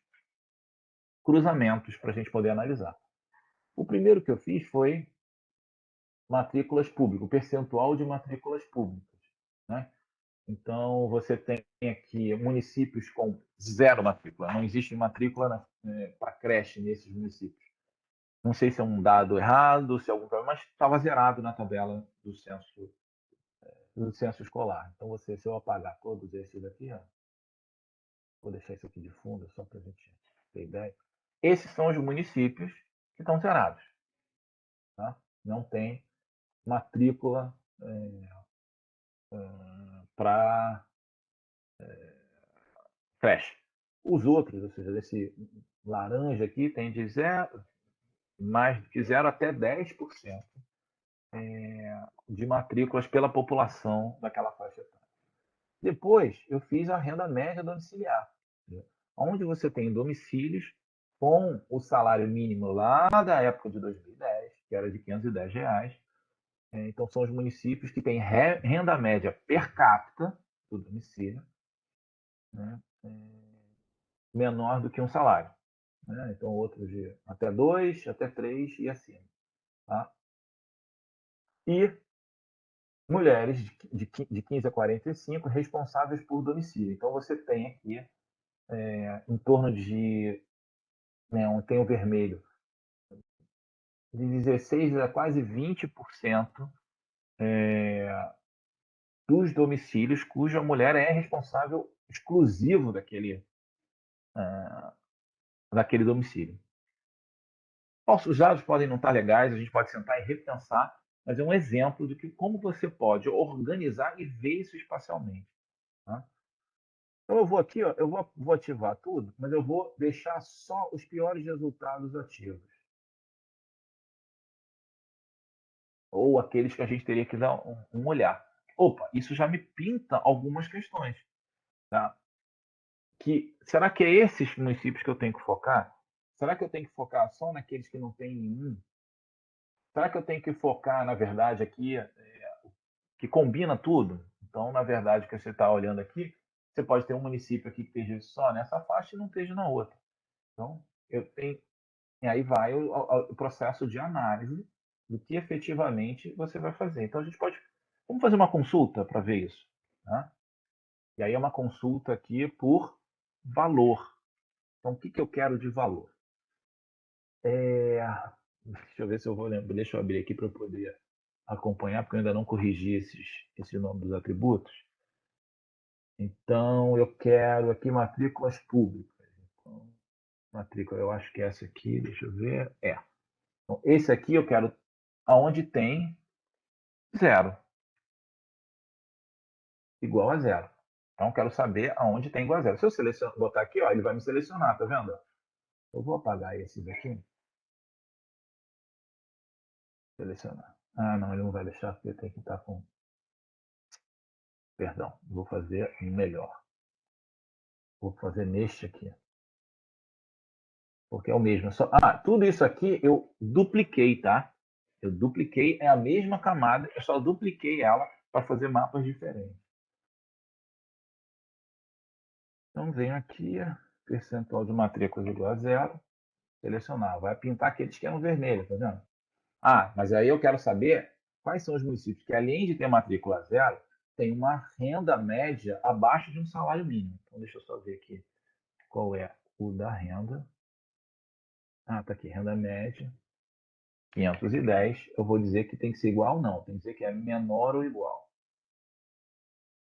cruzamentos para a gente poder analisar. O primeiro que eu fiz foi matrículas públicas, o percentual de matrículas públicas, né? Então, você tem aqui municípios com 0 matrícula. Não existe matrícula para creche nesses municípios. Não sei se é um dado errado, se é algum problema, mas estava zerado na tabela do censo escolar. Então, se eu apagar todos esses aqui, vou deixar isso aqui de fundo, só para a gente ter ideia. Esses são os municípios que estão zerados. Tá? Não tem matrícula para creche. Os outros, ou seja, esse laranja aqui, tem de 0, mais de 0 até 10% de matrículas pela população daquela faixa etária. Depois, eu fiz a renda média domiciliar, onde você tem domicílios com o salário mínimo lá da época de 2010, que era de R$ 510 reais. Então, são os municípios que têm renda média per capita do domicílio, né, menor do que um salário. Né? Então, outros de até 2, até 3 e acima. Tá? E mulheres de 15 a 45 responsáveis por domicílio. Então, você tem aqui em torno de, tem o vermelho, de 16 a quase 20% dos domicílios cuja mulher é responsável exclusivo daquele domicílio. Os dados podem não estar legais, a gente pode sentar e repensar, mas é um exemplo de que como você pode organizar e ver isso espacialmente. Tá? Então eu vou aqui, ó, vou ativar tudo, mas eu vou deixar só os piores resultados ativos. Ou aqueles que a gente teria que dar um olhar. Opa, isso já me pinta algumas questões. Tá? Será que é esses municípios que eu tenho que focar? Será que eu tenho que focar só naqueles que não tem nenhum? Será que eu tenho que focar, na verdade, aqui, que combina tudo? Então, na verdade, que você está olhando aqui, você pode ter um município aqui que esteja só nessa faixa e não esteja na outra. Então, eu tenho. E aí vai o processo de análise do que efetivamente você vai fazer. Então, a gente pode. Vamos fazer uma consulta para ver isso. Tá? E aí é uma consulta aqui por valor. Então, o que eu quero de valor? Deixa eu ver se eu vou lembrar. Deixa eu abrir aqui para eu poder acompanhar, porque eu ainda não corrigi esse nome dos atributos. Então, eu quero aqui matrículas públicas. Então, matrícula, eu acho que é essa aqui, deixa eu ver. Então, esse aqui eu quero aonde tem 0. Igual a 0. Então, eu quero saber aonde tem igual a 0. Se eu botar aqui, ó, ele vai me selecionar, tá vendo? Eu vou apagar esse daqui. Selecionar. Ah, não, ele não vai deixar, porque tem que estar com... Perdão, vou fazer melhor. Vou fazer neste aqui. Porque é o mesmo. Tudo isso aqui eu dupliquei, tá? Eu dupliquei, é a mesma camada, eu só dupliquei ela para fazer mapas diferentes. Então, venho aqui, percentual de matrículas igual a 0, selecionar. Vai pintar aqueles que é no vermelho, tá vendo? Mas aí eu quero saber quais são os municípios que, além de ter matrícula 0, tem uma renda média abaixo de um salário mínimo. Então, deixa eu só ver aqui qual é o da renda. Tá aqui, renda média. 510, eu vou dizer que tem que ser igual ou não. Tem que dizer que é menor ou igual.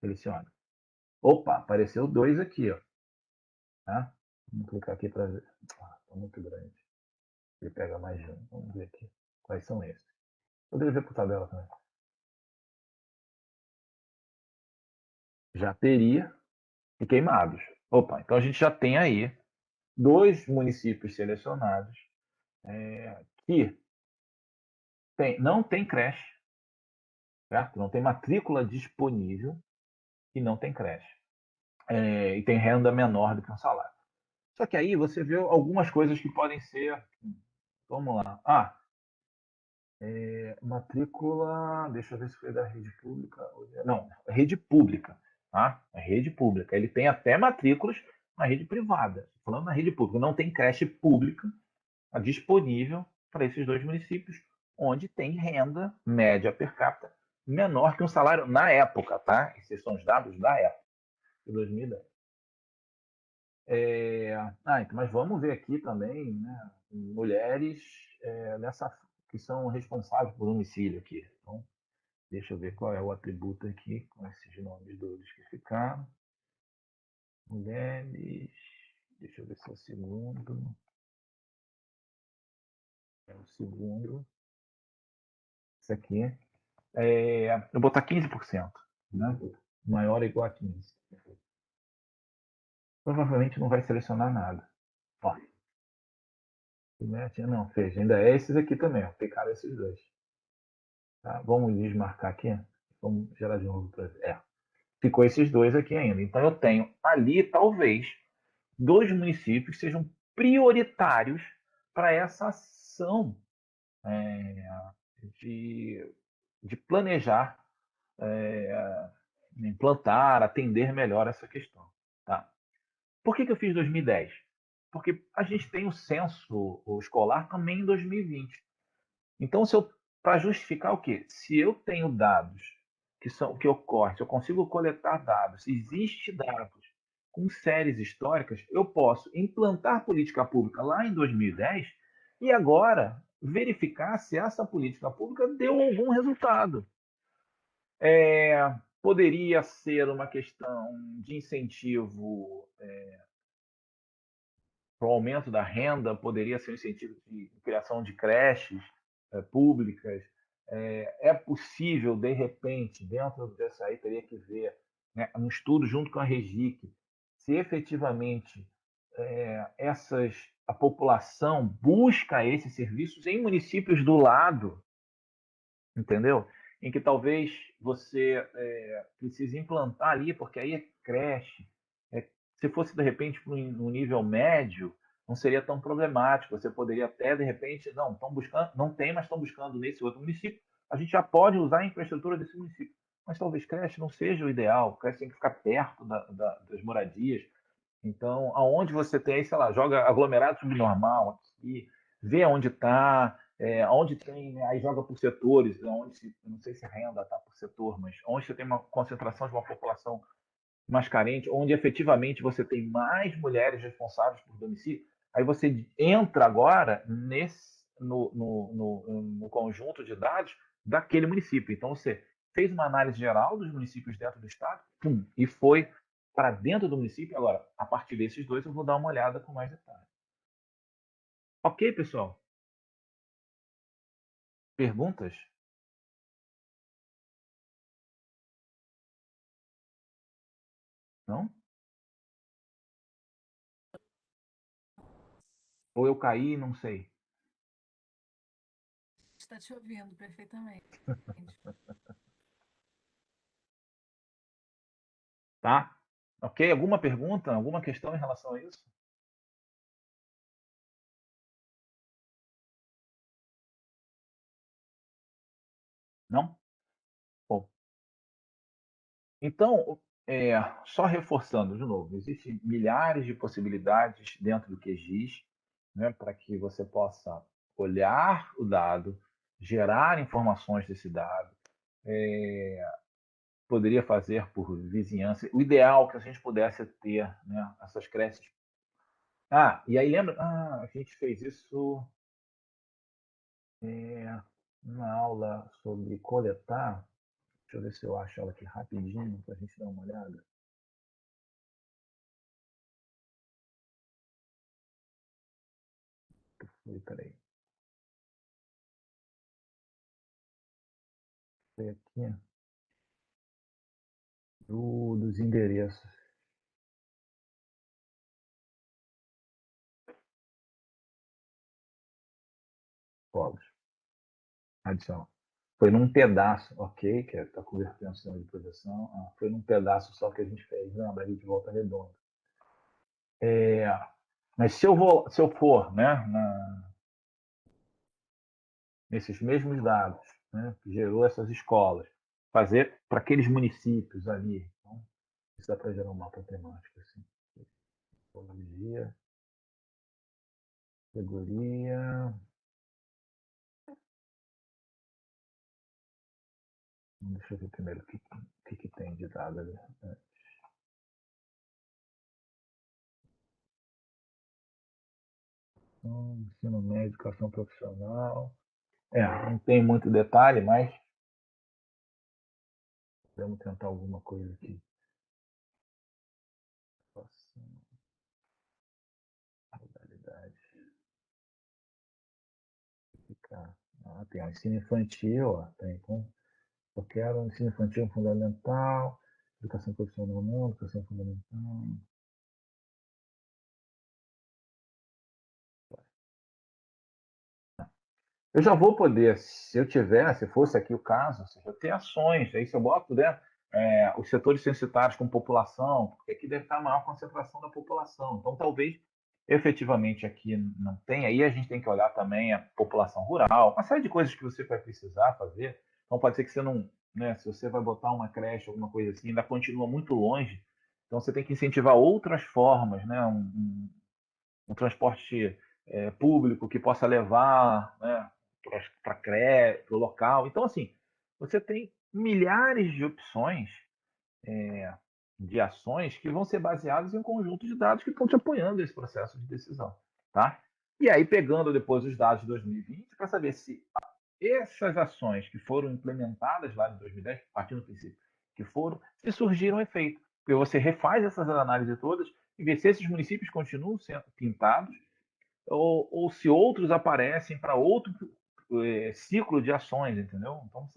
Seleciona. Opa, apareceu 2 aqui, ó. Tá? Vamos clicar aqui para ver. Está muito grande. Ele pega mais de um. Vamos ver aqui. Quais são esses? Poderia ver por tabela também. Já teria. E queimados. Opa, então a gente já tem aí 2 municípios selecionados que não tem creche, certo? Não tem matrícula disponível e não tem creche. E tem renda menor do que um salário. Só que aí você vê algumas coisas que podem ser. Vamos lá. Matrícula. Deixa eu ver se foi da rede pública. Não, rede pública. Tá? É rede pública. Ele tem até matrículas na rede privada. Falando na rede pública, não tem creche pública disponível para esses 2 municípios, onde tem renda média per capita menor que um salário na época, tá? Esses são os dados da época, de 2010. Então, mas vamos ver aqui também, né, mulheres que são responsáveis por homicídio aqui. Então, deixa eu ver qual é o atributo aqui, com esses nomes todos que ficaram. Mulheres, deixa eu ver se é o segundo. É o segundo. Isso aqui. Eu vou botar 15%, né? Maior ou igual a 15%. Provavelmente não vai selecionar nada. Ó. Não, fez. Ainda é esses aqui também. Ó. Ficaram esses 2. Tá? Vamos desmarcar aqui. Vamos gerar de novo para ver. Ficou esses 2 aqui ainda. Então eu tenho ali, talvez, 2 municípios que sejam prioritários para essa ação de planejar, implantar, atender melhor essa questão. Tá? Por que eu fiz 2010? Porque a gente tem o censo escolar também em 2020. Então, para justificar o quê? Se eu tenho dados que ocorrem, se eu consigo coletar dados, se existe dados com séries históricas, eu posso implantar política pública lá em 2010 e agora verificar se essa política pública deu algum resultado. Poderia ser uma questão de incentivo para o aumento da renda, poderia ser um incentivo de criação de creches públicas. É possível, de repente, dentro dessa aí, teria que ver, né, um estudo junto com a Regic, se efetivamente a população busca esses serviços em municípios do lado, entendeu? Em que talvez você precise implantar ali, porque aí é creche. Se fosse, de repente, no nível médio, não seria tão problemático. Você poderia até, de repente, não, estão buscando, não tem, mas estão buscando nesse outro município. A gente já pode usar a infraestrutura desse município. Mas talvez creche não seja o ideal. Creche tem que ficar perto das moradias. Então, aonde você tem, sei lá, joga aglomerado subnormal aqui, vê onde está, onde tem, né, aí joga por setores, onde, não sei se a renda está por setor, mas onde você tem uma concentração de uma população mais carente, onde efetivamente você tem mais mulheres responsáveis por domicílio, aí você entra agora no conjunto de dados daquele município. Então, você fez uma análise geral dos municípios dentro do estado, e foi para dentro do município. Agora, a partir desses dois, eu vou dar uma olhada com mais detalhe. Ok, pessoal? Perguntas? Não? Ou eu caí, não sei. Está te ouvindo perfeitamente. Tá? Ok? Alguma pergunta, alguma questão em relação a isso? Não? Bom. Então, só reforçando de novo, existem milhares de possibilidades dentro do QGIS, né, para que você possa olhar o dado, gerar informações desse dado, poderia fazer por vizinhança. O ideal é que a gente pudesse ter, né, essas creches. E aí lembra? A gente fez isso na aula sobre coletar. Deixa eu ver se eu acho ela aqui rapidinho para a gente dar uma olhada. Peraí. Foi aqui. Dos endereços. Polos. Adição. Foi num pedaço, ok, que está convertendo o sistema de projeção. Foi num pedaço só que a gente fez, lembra, ali de Volta Redonda. Mas se eu for, né, nesses mesmos dados, né, que gerou essas escolas, fazer para aqueles municípios ali, então, isso dá para gerar um mapa temático assim. Ecologia, categoria. Deixa eu ver primeiro o que tem de dado ali. Ensino médio, educação profissional. Não tem muito detalhe, mas vamos tentar alguma coisa aqui. Modalidade. Tem o ensino infantil, tem. Então, eu quero um ensino infantil fundamental, educação profissional não, educação fundamental. Eu já vou poder, se fosse aqui o caso, eu ter ações, aí se eu boto, né, os setores censitários com população, porque aqui deve estar a maior concentração da população. Então, talvez, efetivamente, aqui não tenha. Aí a gente tem que olhar também a população rural, uma série de coisas que você vai precisar fazer. Então, pode ser que você não, né, se você vai botar uma creche, alguma coisa assim, ainda continua muito longe. Então, você tem que incentivar outras formas, né, um transporte público que possa levar, né, para o local. Então, assim, você tem milhares de opções de ações que vão ser baseadas em um conjunto de dados que estão te apoiando nesse processo de decisão. Tá? E aí, pegando depois os dados de 2020, para saber se essas ações que foram implementadas lá em 2010, partindo do princípio que foram, se surgiram efeito. Porque você refaz essas análises todas e ver se esses municípios continuam sendo pintados ou se outros aparecem para outro ciclo de ações, entendeu? Então,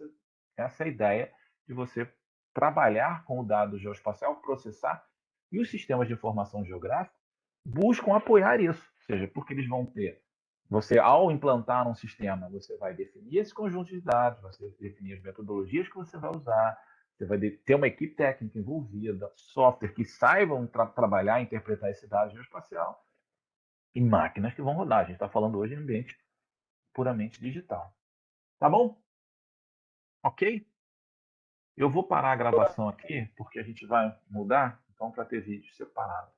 essa é a ideia de você trabalhar com o dado geoespacial, processar, e os sistemas de informação geográfica buscam apoiar isso, ou seja, porque eles vão ter. Você, ao implantar um sistema, você vai definir esse conjunto de dados, você vai definir as metodologias que você vai usar, você vai ter uma equipe técnica envolvida, software que saibam trabalhar e interpretar esse dado geoespacial, e máquinas que vão rodar. A gente está falando hoje em ambiente puramente digital. Tá bom? Ok? Eu vou parar a gravação aqui, porque a gente vai mudar, então, para ter vídeo separado.